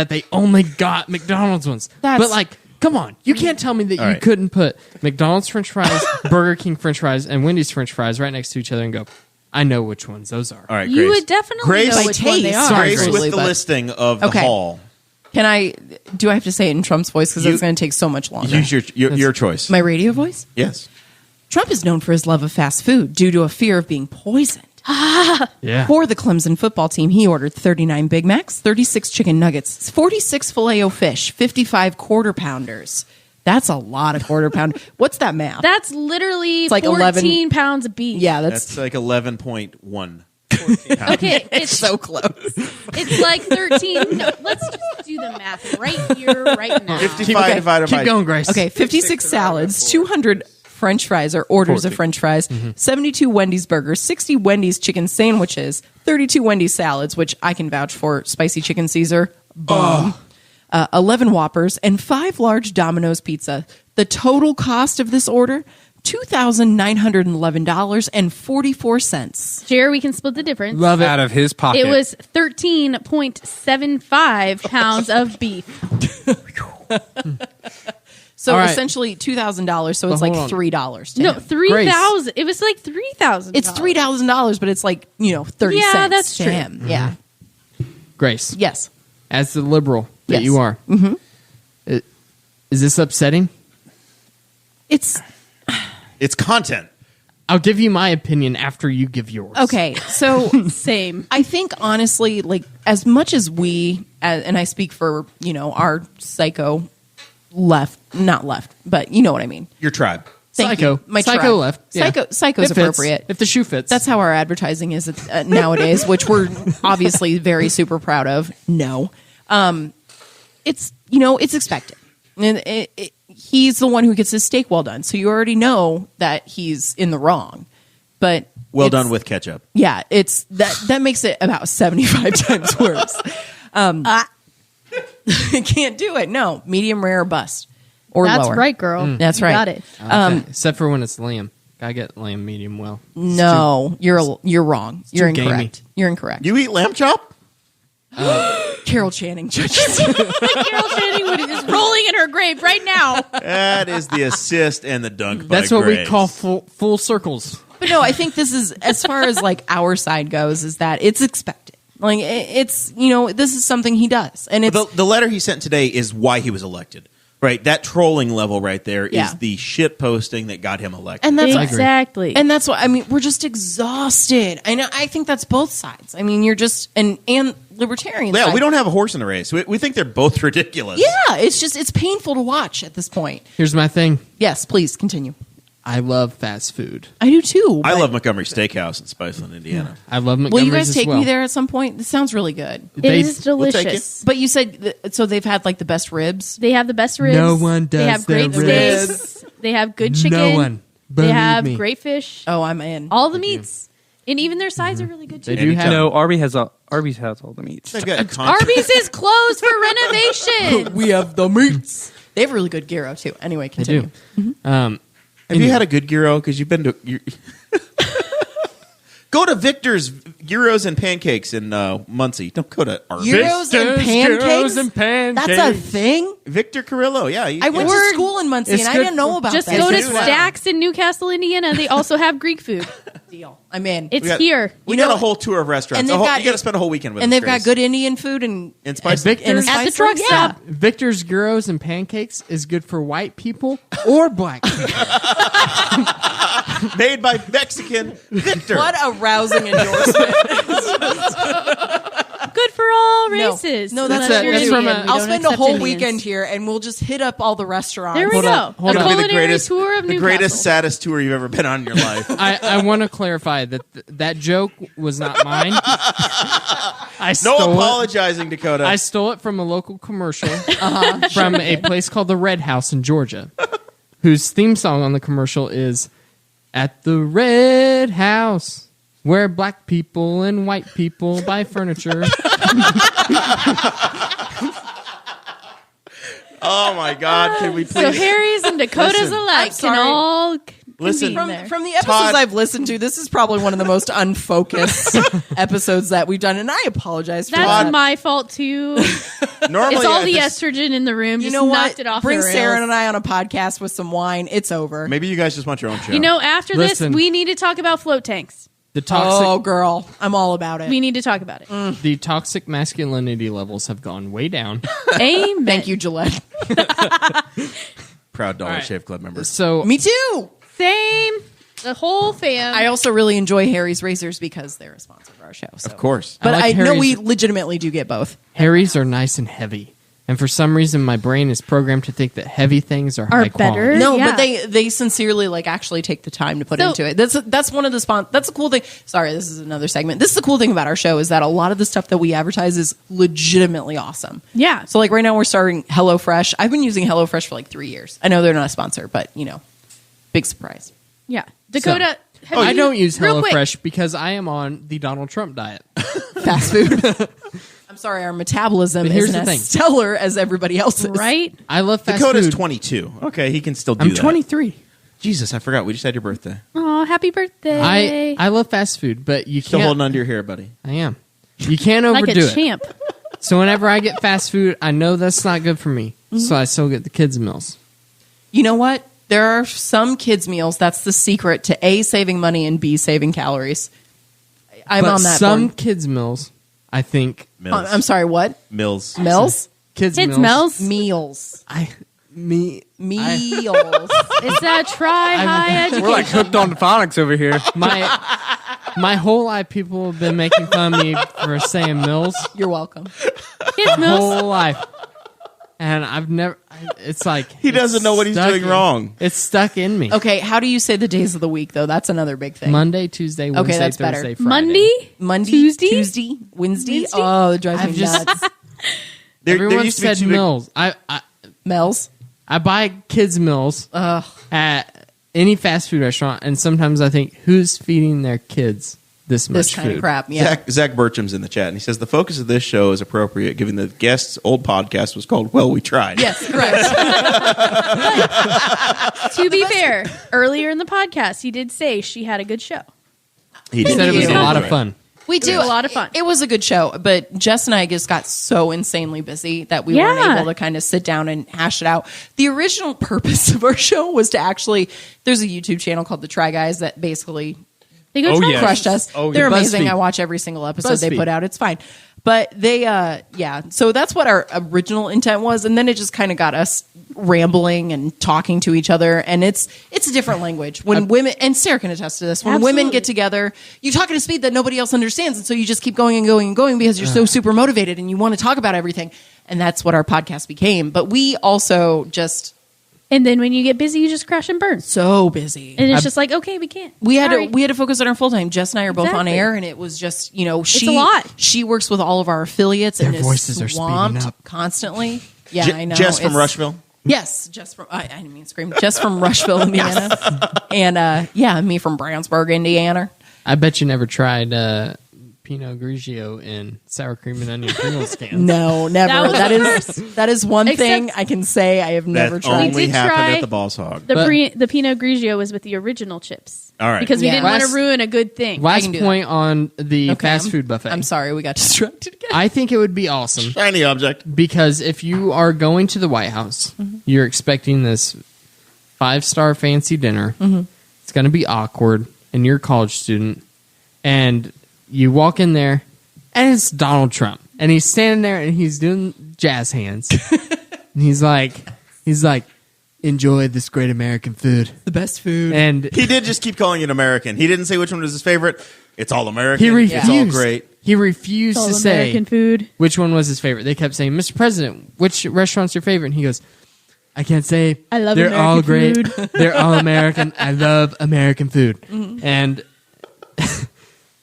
they only got McDonald's ones. That's- But like, come on, you can't tell me that All you right. couldn't put McDonald's French fries, Burger King French fries, and Wendy's French fries right next to each other and go, I know which ones those are. All right, You Grace. would definitely Grace, know which one they taste. are. Sorry, Grace Grace. with the But- listing of the Okay. hall. Can I? Do I have to say it in Trump's voice because You- it's going to take so much longer? Use your choice. My radio voice. Yes. Trump is known for his love of fast food due to a fear of being poisoned. Yeah. For the Clemson football team, he ordered 39 Big Macs, 36 chicken nuggets, 46 Filet-O-Fish, 55 quarter pounders. That's a lot of quarter pound. What's that math? That's literally like 14 11 pounds of beef. yeah, That's like 11.1. Okay, it's so close. it's like 13. No, let's just do the math right here, right now. 55 divided Keep by going, Grace. Okay, 56 salads, 200 French fries or orders of French fries, 72 Wendy's burgers, 60 Wendy's chicken sandwiches, 32 Wendy's salads, which I can vouch for, spicy chicken Caesar, bomb, 11 Whoppers, and 5 large Domino's pizza. The total cost of this order, $2,911.44. Jerry, we can split the difference. Love it. Out of his pocket. It was 13.75 pounds of beef. So All right. essentially $2,000, so it's But like hold on. $3 to No, him. 3,000. It was like 3,000. It's $3,000, but it's like, 30 Yeah, cents that's to true. him. Yeah. Grace, Yes. as the liberal that Yes. you are, is this upsetting? It's It's content. I'll give you my opinion after you give yours. okay. So same. I think honestly, like as much as we, and I speak for, our psycho left, not left, but you know what I mean. Your tribe. Thank Psycho. you. My Psycho tribe. left. Yeah. Psycho's It fits. appropriate. If the shoe fits. That's how our advertising is nowadays, which we're obviously very super proud of. No, it's it's expected, and he's the one who gets his steak well done, so you already know that he's in the wrong. But Well it's- done with ketchup. Yeah, it's that makes it about 75 times worse. Can't do it. No, medium rare or bust or That's lower. right, girl. That's You right. got it. Okay. Except for when it's lamb. I get lamb medium well. No, you're wrong. You're too incorrect. gamey. You're incorrect. You eat lamb chop? Carol Channing judges. Carol Channing is rolling in her grave right now. That is the assist and the dunk. By That's what we Grace. call full circles. But no, I think this is, as far as like our side goes, is that it's expected. Like it's, this is something he does, and it's The letter he sent today is why he was elected. Right, that trolling level right there Yeah. is the shit posting that got him elected. and that's Exactly. and that's what I mean. We're just exhausted. I think that's both sides. I mean, you're just and libertarians. Yeah, side. we don't have a horse in the race. We think they're both ridiculous. Yeah, it's painful to watch at this point. Here's my thing. Yes, please continue. I love fast food. I do too. I but- love Montgomery Steakhouse in Spiceland, Indiana. I love Will McDonald's you guys as take well. me there at some point? This sounds really good. It They- is we'll take delicious. But you said so they've had like the best ribs. They have the best ribs. No one They does have great their steaks. They have good chicken. No one. They Believe have me. great fish. Oh, I'm in. All the meats. And even their sides are really good too. They do have. No, Arby's has all the meats. They've got Arby's is closed for renovation. We have the meats. They have really good gyro too. Anyway, They continue. do. Have you had a good gyro? Because you've been to. Go to Victor's Gyros and Pancakes in Muncie. Don't go to Arby's. Gyros and pancakes. Gyros and pancakes. That's a thing. Victor Carrillo. Yeah, I went to school in Muncie, It's and I good didn't know about Just that. go to It's good. Stacks in Newcastle, Indiana. They also have Greek food. Deal. I'm in. It's We got- here. We You got know- a whole tour of restaurants. and they've got- You got to spend a whole weekend with and us, they've got Grace. good Indian food and In Spiceland. Victor's At the Spiceland? truck Yeah. stop. Victor's Gyros and Pancakes is good for white people or black people. Made by Mexican Victor. What a rousing endorsement. Good for all races. No, Unless that's it. you're That's Indian. from a- We I'll don't spend a accept whole Indians. weekend here, and we'll just hit up all the restaurants. There we Hold go. on, hold A on. It'll be the culinary greatest, tour of the Newcastle. greatest, saddest tour you've ever been on in your life. I want to clarify that that joke was not mine. I No stole it. apologizing, Dakota. I stole it from a local commercial from a place called the Red House in Georgia, whose theme song on the commercial is "At the Red House, where black people and white people buy furniture." Oh my God! Can we please? So Harry's and Dakota's Listen. alike I'm can sorry. all Listen. convene there. From the episodes Todd- I've listened to, this is probably one of the most unfocused episodes that we've done, and I apologize for That's that. my fault too. Normally, It's all the this- estrogen in the room. You Just know knocked what? it off. Bring the rails. Sarah and I on a podcast with some wine. It's over. Maybe you guys just want your own show. You know, after Listen. this, we need to talk about float tanks. The toxic, Oh, girl, I'm all about it. We need to talk about it. the toxic masculinity levels have gone way down. Amen. Thank you, Gillette. proud Dollar All right. Shave Club members. So Me too. Same. The whole fam. I also really enjoy Harry's Razors because they're a sponsor of our show. So. Of course. But I like I know Harry's- we legitimately do get both. Harry's are nice and heavy, and for some reason, my brain is programmed to think that heavy things are high better. quality. No, Yeah. but they sincerely like actually take the time to put So- into it. That's one of the that's a cool thing. Sorry, this is another segment. This is the cool thing about our show is that a lot of the stuff that we advertise is legitimately awesome. Yeah. So like right now we're starting HelloFresh. I've been using HelloFresh for like 3 years. I know they're not a sponsor, but big surprise. Yeah. Dakota. have I you- don't use real quick, HelloFresh because I am on the Donald Trump diet. Fast food. I'm sorry, our metabolism But here's isn't the as thing. stellar as everybody else's. Right? I love fast Dakota's food. 22. Okay, he can still do I'm that. 23. Jesus, I forgot. We just had your birthday. Oh, happy birthday. I love fast food, but you Still can't. holding on to your hair, buddy. I am. You can't like a overdo it. champ. So whenever I get fast food, I know that's not good for me. So I still get the kids' meals. You know what? There are some kids' meals. That's the secret to A, saving money, and B, saving calories. I'm but on that some board. kids' meals, I think Mills. I'm sorry, what? Mills. Mills? kids' Kids' meals. meals. Meals. Meals. Meals. It's a high education. We're like hooked on phonics over here. My whole life, people have been making fun of me for saying mills. You're welcome. Kids' meals. Whole life. And I've never. It's like He doesn't know what he's stuck doing wrong. It's stuck in me. Okay, how do you say the days of the week, though? That's another big thing. Monday, Tuesday, Wednesday, that's better. Thursday, Friday. Monday? Monday, Tuesday? Wednesday. Oh, it drives I've me just- nuts. Everyone used to be said two big- mills. I Mel's. I buy kids meals Ugh. at any fast food restaurant, and sometimes I think, who's feeding their kids this much this kind food. of crap. Yeah. Zach Burcham's in the chat, and he says the focus of this show is appropriate, given the guest's old podcast was called "Well, We Tried." Yes, correct. To be fair, earlier in the podcast, he did say she had a good show. He He said it was a Yeah. lot of fun. We do. It was a lot of fun. It was a good show, but Jess and I just got so insanely busy that we weren't Yeah. able to kind of sit down and hash it out. The original purpose of our show was to actually, there's a YouTube channel called The Try Guys that basically They go Oh, try yeah. crushed us. Oh, They're yeah. amazing. BuzzFeed. I watch every single episode they BuzzFeed. put out. It's fine. But they, yeah. So that's what our original intent was. And then it just kind of got us rambling and talking to each other. And it's a different language. When women, and Sarah can attest to this, when women Absolutely. get together, you talk at a speed that nobody else understands. And so you just keep going and going and going because you're so super motivated and you want to talk about everything. And that's what our podcast became. But we also just And then when you get busy, you just crash and burn. so busy. And it's just like, okay, we can't. We had Sorry. to focus on our full time. Jess and I are both on Exactly. air, and it was just she a lot. She works with all of our affiliates Their and is voices are speeding swamped up. constantly. Yeah, I know. Jess from It's- Rushville. Yes, Jess from I didn't mean to scream. Jess from Rushville, Indiana, and yeah, me from Brownsburg, Indiana. I bet you never tried Pinot Grigio in sour cream and onion Pringles cans. No, never. That was That is one Except- thing I can say I have never That tried. only did happened try at the Boss Hog. The Pinot Grigio was with the original chips. All right. Because we Yeah. didn't want Last- to ruin a good thing. I Last can do point on the Okay, fast I'm- food buffet. I'm sorry, we got distracted again. I think it would be awesome Shiny object. because if you are going to the White House, you're expecting this 5-star fancy dinner. It's going to be awkward, and you're a college student, and you walk in there, and it's Donald Trump, and he's standing there, and he's doing jazz hands, and he's like, enjoy this great American food, The best food. and He did just keep calling it American. He didn't say which one was his favorite. It's all American. he refused. It's all great. He refused All to say American food. which one was his favorite. They kept saying, "Mr. President, which restaurant's your favorite?" And he goes, "I can't say. I love They're American all great. food." They're all American. I love American food." Mm-hmm.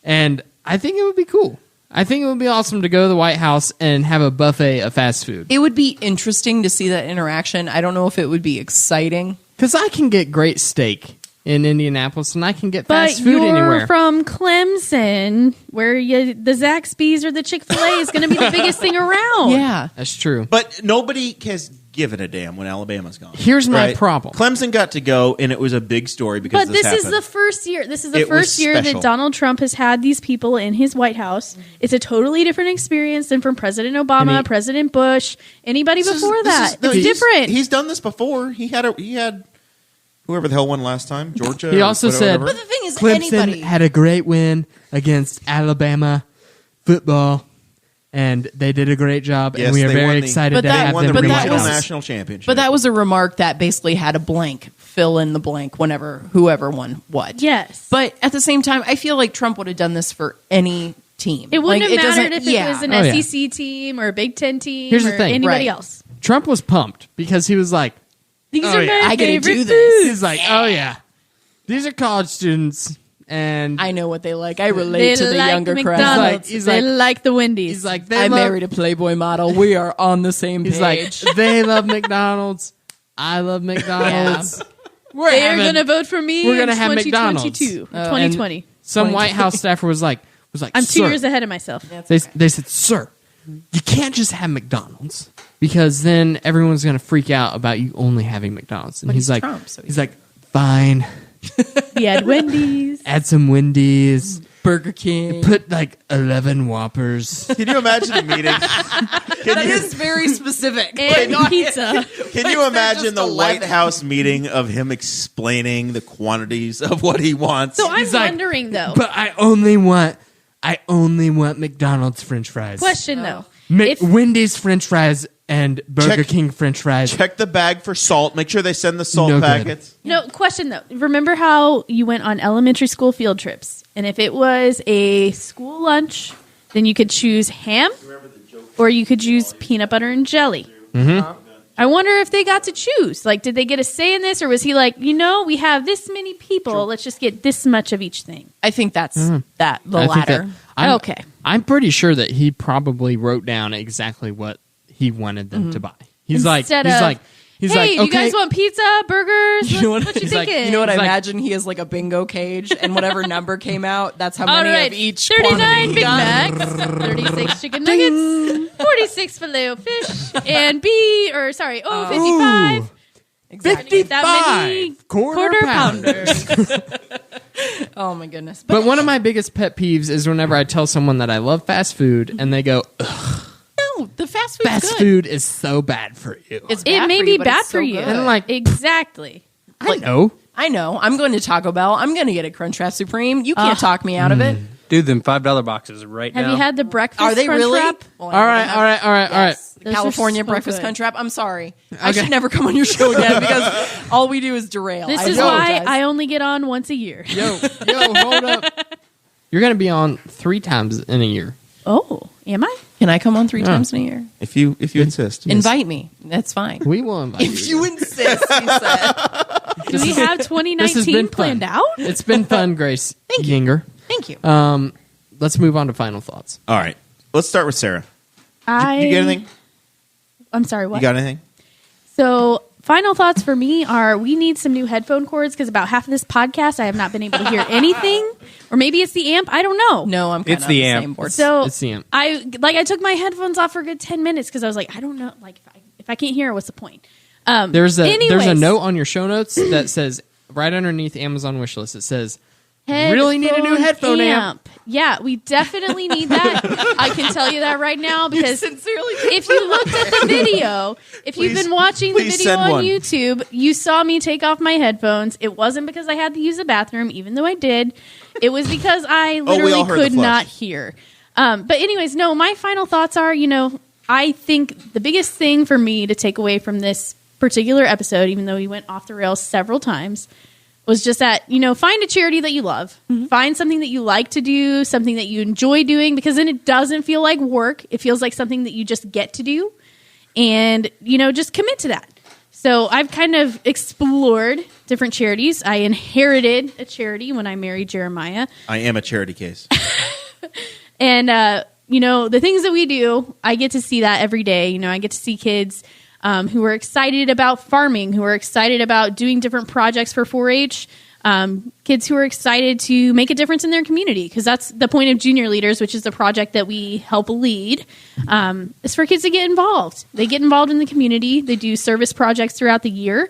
And I think it would be cool. I think it would be awesome to go to the White House and have a buffet of fast food. It would be interesting to see that interaction. I don't know if it would be exciting. Because I can get great steak in Indianapolis, and I can get But fast food you're anywhere. from Clemson, where the Zaxby's or the Chick-fil-A is going to be the biggest thing around. Yeah. That's true. But nobody has given a damn when Alabama's gone. Here's my Right? problem. Clemson got to go, and it was a big story because But this is happened. the first year. This is the It was first year special. that Donald Trump has had these people in his White House. It's a totally different experience than from President Obama, And he- President Bush, anybody This is- before this that. is- no, It's he's- different. He's done this before. He had whoever the hell won last time, Georgia. He or also whatever. said, But the thing is, Clemson anybody. had a great win against Alabama football, and they did a great job, Yes, and we are they very won the- excited But to that- have They won them the but that reach regional was- out. national championship. But that was a remark that basically had a blank, fill in the blank whenever whoever won what. Yes. But at the same time, I feel like Trump would have done this for any team. it wouldn't Like, have mattered doesn't- if it yeah. was an Oh, yeah. SEC team or a Big Ten team Here's the or thing. anybody Right. else. Trump was pumped because he was like, These Oh, are yeah. my I gotta favorite do this. foods. he's like, oh yeah, these are college students, and I know what they like. I They relate to the like younger crowd. McDonald's. He's they like- like the Wendy's. he's like, they I love, married a Playboy model. We are on the same he's page. like, they love McDonald's. I love McDonald's. We're they are having- going to vote for me we're in gonna have 2022, McDonald's. 2020. Some White House staffer was like, I'm 2 "Sir," years ahead of myself. They said, "Sir, you can't just have McDonald's because then everyone's going to freak out about you only having McDonald's." And But he's he's like, Trump, so he's like, "Fine, He had Wendy's. add some Wendy's, Burger King. put like 11 Whoppers." Can you imagine a meeting? That is very specific. And pizza. Can you imagine the White House meeting of him explaining the quantities of what he wants? So I'm He's like, wondering, though. But I only want McDonald's French fries. Question, though. Wendy's French fries and Burger Check- King French fries. Check the bag for salt. Make sure they send the salt No good. packets. No, question, though. Remember how you went on elementary school field trips? And if it was a school lunch, then you could choose ham or you could choose peanut butter and jelly. Mm-hmm. I wonder if they got to choose. Like, did they get a say in this, or was he like, we have this many people, let's just get this much of each thing? I think that's the I think latter. that- Okay. I'm pretty sure that he probably wrote down exactly what he wanted them to buy. He's Instead like, of, He's hey, like, you okay. guys want pizza, burgers? You know what what- you he's like, thinking? You know what I He's like- imagine? He is like a bingo cage, and whatever number came out, that's how All many right, of each 39 quantity Big got. Macs, 36 chicken nuggets, 46 filet o fish, and 55. Exactly. That many quarter pounders. Oh my goodness. But one of my biggest pet peeves is whenever I tell someone that I love fast food and they go, ugh, No, the fast food's fast good. food is so bad for you. It's bad It may for be you, but bad it's for so you. good. And I'm like, Exactly. I know. I know. I'm going to Taco Bell. I'm going to get a Crunchwrap Supreme. You can't talk me out of it. Dude, them $5 boxes right Have now. you had the breakfast Are they crunch really? wrap? Well, All right. Yes. The Those are California so breakfast good. crunch wrap. I'm sorry. I Okay. should never come on your show again because all we do is derail. This I is why apologize. I only get on once a year. Yo, hold up. You're going to be on 3 times in a year. Oh, am I? Can I come on 3 times in a year? If you insist. Invite me. That's fine. We will invite If you insist, he said. Do we have This has 2019 been planned fun. out? It's been fun, Grace Thank you. Yinger. Thank you. Let's move on to final thoughts. All right. Let's start with Sarah. You get anything? I'm sorry, what? You got anything? So, final thoughts for me are we need some new headphone cords because about half of this podcast I have not been able to hear anything. Or maybe it's the amp. I don't know. No, I'm kind It's of the on the amp. same board. So It's the amp. I took my headphones off for a good 10 minutes because I was like, I don't know. Like, if I can't hear, what's the point? There's a anyways, note on your show notes that says, right underneath Amazon wishlist, it says, really need a new headphone amp. Yeah, we definitely need that. I can tell you that right now because sincerely. if you looked at the video, if you've Please- been watching the please video send on one. YouTube, you saw me take off my headphones. It wasn't because I had to use the bathroom, even though I did. It was because I all literally heard the could flush. not hear. But anyways, no, my final thoughts are, I think the biggest thing for me to take away from this particular episode, even though we went off the rails several times, was just that, find a charity that you love. Find something that you like to do, something that you enjoy doing, because then it doesn't feel like work. It feels like something that you just get to do. And, just commit to that. So I've kind of explored different charities. I inherited a charity when I married Jeremiah. I am a charity case. And, the things that we do, I get to see that every day. I get to see kids who are excited about farming, who are excited about doing different projects for 4-H, kids who are excited to make a difference in their community, because that's the point of Junior Leaders, which is the project that we help lead, is for kids to get involved. They get involved in the community. They do service projects throughout the year.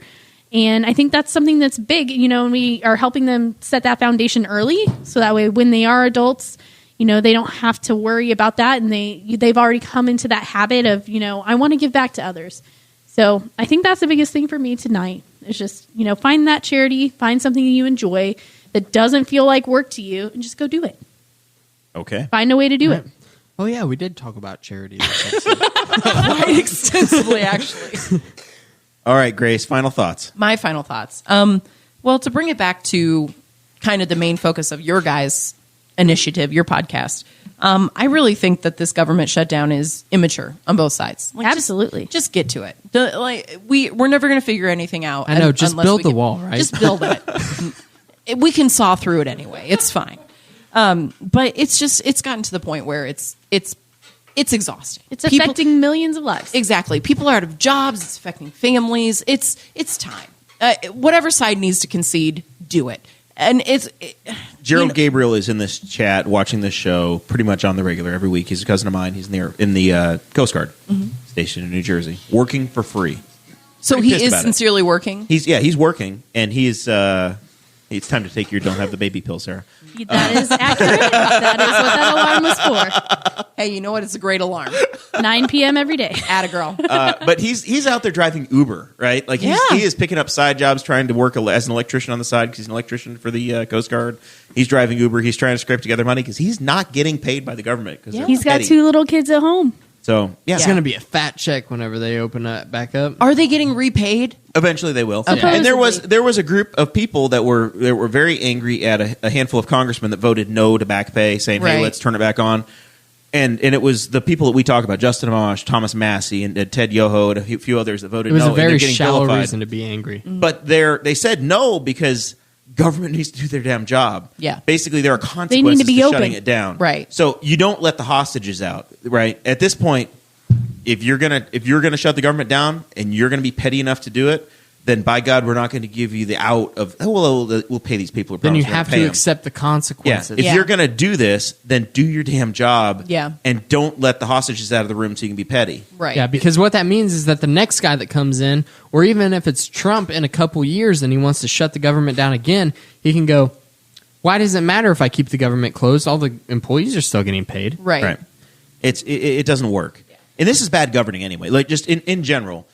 And I think that's something that's big, and we are helping them set that foundation early, so that way when they are adults, they don't have to worry about that, and they've already come into that habit of, I want to give back to others. So I think that's the biggest thing for me tonight is just, find that charity, find something you enjoy that doesn't feel like work to you, and just go do it. Okay. Find a way to do it. Oh, yeah, we did talk about charity. this episode. Quite extensively, actually. All right, Grace, final thoughts. My final thoughts. Well, to bring it back to kind of the main focus of your guys' initiative, your podcast, I really think that this government shutdown is immature on both sides. Like, Absolutely. just get to it. We're never going to figure anything out. I know, just unless build we the can- wall, right? Just build it. We can saw through it anyway. It's fine. But it's gotten to the point where it's exhausting. It's affecting millions of lives. Exactly. People are out of jobs. It's affecting families. It's time. Whatever side needs to concede, do it. And Gerald Gabriel is in this chat watching this show pretty much on the regular every week. He's a cousin of mine. He's in the Coast Guard station in New Jersey, working for free. so Pretty he pissed is about it. sincerely working. He's working, and he's. It's time to take your don't have the baby pill, Sarah. That is accurate. That is what that alarm was for. Hey, you know what? It's a great alarm. 9 p.m. every day. Atta girl. But he's out there driving Uber, right? Like he is picking up side jobs, trying to work as an electrician on the side because he's an electrician for the Coast Guard. He's driving Uber. He's trying to scrape together money because he's not getting paid by the government. He's got 2 little kids at home. So yeah, It's going to be a fat check whenever they open it back up. Are they getting repaid? eventually they will. Supposedly. And there was a group of people that were very angry at a handful of congressmen that voted no to back pay, saying, "Hey, Right. let's turn it back on." And it was the people that we talk about: Justin Amash, Thomas Massey, and Ted Yoho, and a few others that voted It was no. a and they're very getting shallow vilified. reason to be angry. But they said no because government needs to do their damn job. Yeah. Basically, there are consequences to be to open. shutting it down. Right. So you don't let the hostages out. Right. At this point, if you're gonna shut the government down and you're gonna be petty enough to do it, then by God, we're not going to give you the out of, we'll pay these people. Then you have to accept the consequences. If you're going to do this, then do your damn job. Yeah. And don't let the hostages out of the room so you can be petty. Right. Yeah, because what that means is that the next guy that comes in, or even if it's Trump in a couple years and he wants to shut the government down again, he can go, why does it matter if I keep the government closed? All the employees are still getting paid. Right. It doesn't work. And this is bad governing anyway. Like just in general.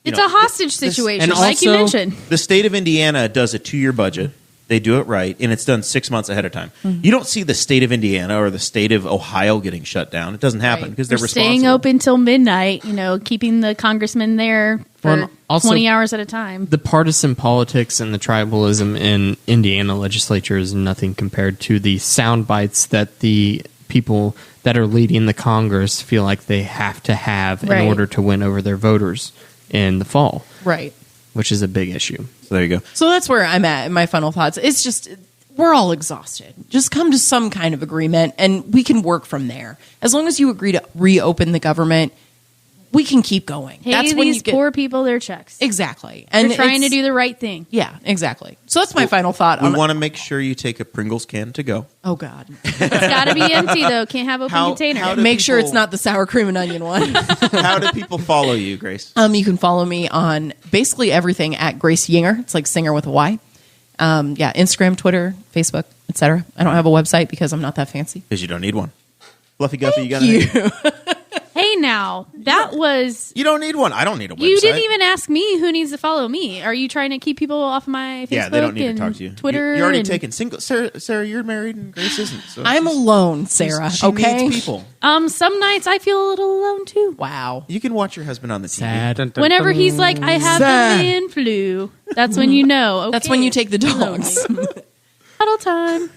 It's a hostage situation, and like you also- mentioned. The state of Indiana does a 2-year budget. They do it right, and it's done 6 months ahead of time. Mm-hmm. You don't see the state of Indiana or the state of Ohio getting shut down. It doesn't happen Right. because they're We're responsible. staying open till midnight, keeping the congressmen there for Well, also- 20 hours at a time. The partisan politics and the tribalism in Indiana legislature is nothing compared to the sound bites that the people that are leading the Congress feel like they have to have Right. in order to win over their voters in the fall, Right. which is a big issue. So there you go. So that's where I'm at in my final thoughts. It's just, we're all exhausted. Just come to some kind of agreement and we can work from there. As long as you agree to reopen the government, we can keep going. Pay That's when these you get, poor people their checks. exactly. They're And trying to it's- do the right thing. Yeah, exactly. So that's my final thought. We on want to make sure you take a Pringles can to go. Oh God. It's got to be empty, though. Can't have open container. how do Make sure people- it's not the sour cream and onion one. How do people follow you, Grace? You can follow me on basically everything at Grace Yinger. It's like singer with a Y. Instagram, Twitter, Facebook, etc. I don't have a website because I'm not that fancy. Because you don't need one. Fluffy Guffy, you got You. Hey, now, that was... You don't need one. I don't need a website. You didn't even ask me who needs to follow me. Are you trying to keep people off my Facebook Yeah, they don't need to and talk to you. Twitter? You're already and- taken single. Sarah, you're married and Grace isn't. So I'm she's- alone, Sarah. she Okay. needs people. Some nights I feel a little alone, too. Wow. You can watch your husband on the TV. Sad. Dun, dun, Whenever dun. he's like, I have Sad. the man flu, that's when you know. Okay, That's when you take the it's dogs. lonely. Huddle time.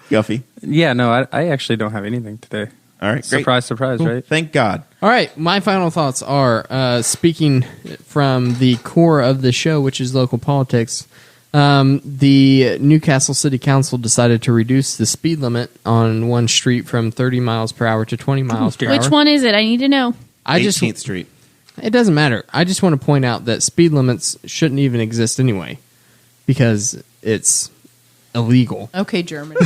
Guffy. Yeah, no, I actually don't have anything today. All right, great. Surprise, surprise, right? Thank God. All right, my final thoughts are speaking from the core of the show, which is local politics. The Newcastle City Council decided to reduce the speed limit on one street from 30 miles per hour to 20 miles per hour. Which one is it? I need to know. I just 18th Street. It doesn't matter. I just want to point out that speed limits shouldn't even exist anyway because it's illegal. Okay, German.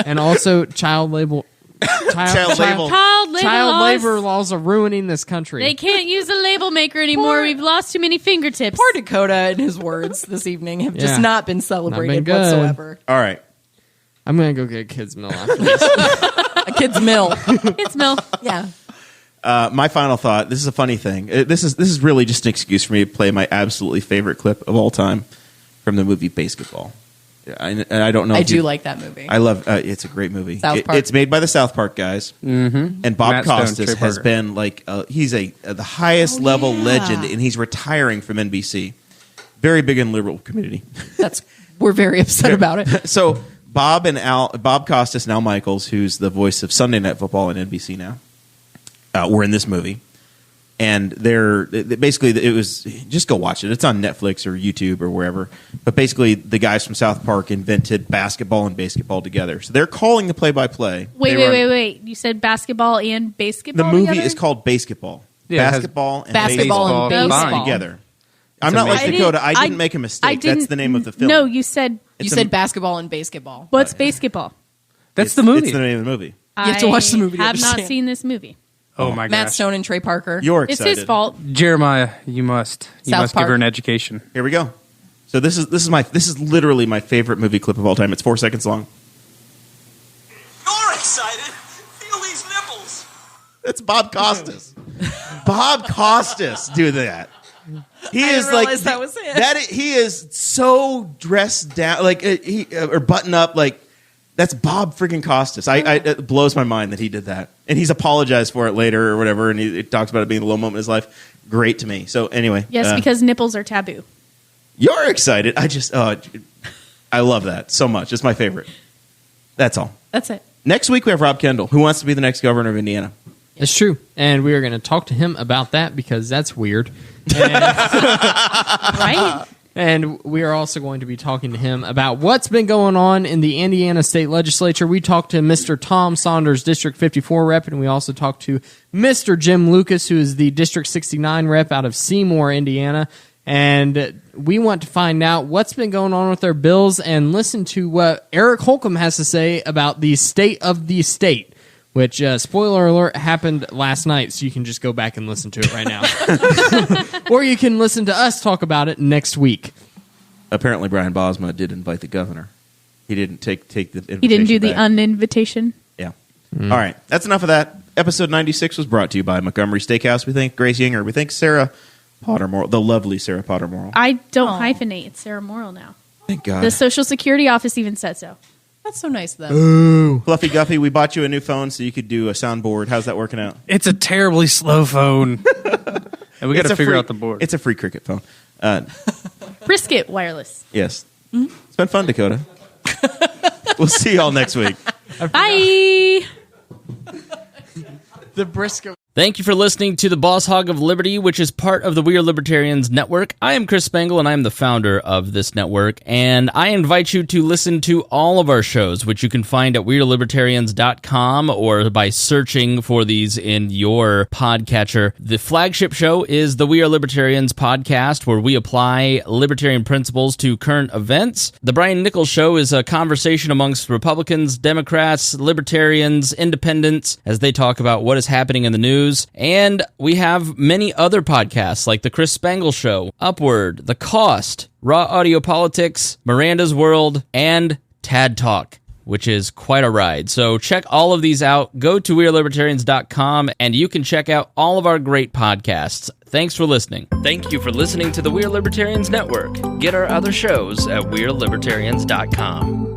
And also child labor Child label. Child labor laws. labor laws are ruining this country. They can't use a label maker anymore. We've lost too many fingertips. Poor Dakota and his words this evening have Yeah. just not been celebrated good. whatsoever. All right. I'm going to go get kids' meal after this. A kid's mill. It's Mel. Yeah. My final thought. This is a funny thing. This is really just an excuse for me to play my absolutely favorite clip of all time from the movie Basketball. I don't know. I if do you- like that movie. I love. It's a great movie. South Park. It's made by the South Park guys, and Bob Matt Stone, Costas Trey has Parker. been like he's the highest level legend, and he's retiring from NBC. Very big in liberal community. We're very upset about it. So Bob Costas and Al Michaels, who's the voice of Sunday Night Football on NBC now, were in this movie. And basically, it was, just go watch it. It's on Netflix or YouTube or wherever. But basically, the guys from South Park invented basketball and basketball together. So they're calling the play-by-play. Wait. You said basketball and The basketball movie together? is called Basketball. Yeah, it has Basketball and Basketball and baseball baseball. together. I'm not like amazing. Dakota. I didn't make a mistake. That's the name of the film. No, you said... You said basketball and basketball. What's basketball? That's the movie. It's the name of the movie. You have to watch the movie to I have not understand. seen this movie. Oh my Matt gosh. Stone and Trey Parker. You're It's excited. his fault. Jeremiah, you must South give Park. her an education. Here we go. So this is literally my favorite movie clip of all time. It's 4 seconds long. You're excited. Feel these nipples. It's Bob Costas. Bob Costas do that. He I is didn't like realize that was it. He is so dressed down, like or button up, like that's Bob freaking Costas. It blows my mind that he did that, and he's apologized for it later or whatever, and he talks about it being a low moment in his life. Great to me. So anyway, Yes, because nipples are taboo. you're excited. I love that so much. It's my favorite. That's all. That's it. Next week we have Rob Kendall, who wants to be the next governor of Indiana. It's true. And we are going to talk to him about that because that's weird. Right? And we are also going to be talking to him about what's been going on in the Indiana State Legislature. We talked to Mr. Tom Saunders, District 54 rep, and we also talked to Mr. Jim Lucas, who is the District 69 rep out of Seymour, Indiana. And we want to find out what's been going on with their bills and listen to what Eric Holcomb has to say about the state of the state, which, spoiler alert, happened last night, so you can just go back and listen to it right now. Or you can listen to us talk about it next week. Apparently, Brian Bosma did invite the governor. He didn't take the invitation. He didn't do the back. uninvitation. Yeah. All right. That's enough of that. Episode 96 was brought to you by Montgomery Steakhouse. We thank Grace Yinger. We thank Sara Morrell, the lovely Sara Morrell. I don't hyphenate. It's Sara Morrell now. Thank God. The Social Security office even said so. That's so nice of them. Fluffy Guffy, we bought you a new phone so you could do a soundboard. How's that working out? It's a terribly slow phone. And we got to figure out the board. It's a free Cricket phone. Brisket wireless. Yes. It's been fun, Dakota. We'll see y'all next week. Bye. The brisket. Thank you for listening to the Boss Hog of Liberty, which is part of the We Are Libertarians Network. I am Chris Spangle, and I am the founder of this network, and I invite you to listen to all of our shows, which you can find at WeAreLibertarians.com or by searching for these in your podcatcher. The flagship show is the We Are Libertarians podcast, where we apply libertarian principles to current events. The Brian Nichols Show is a conversation amongst Republicans, Democrats, Libertarians, Independents, as they talk about what is happening in the news. And we have many other podcasts like The Chris Spangle Show, Upward, The Cost, Raw Audio Politics, Miranda's World, and Tad Talk, which is quite a ride. So check all of these out. Go to WeAreLibertarians.com and you can check out all of our great podcasts. Thanks for listening. Thank you for listening to the We Are Libertarians Network. Get our other shows at WeAreLibertarians.com.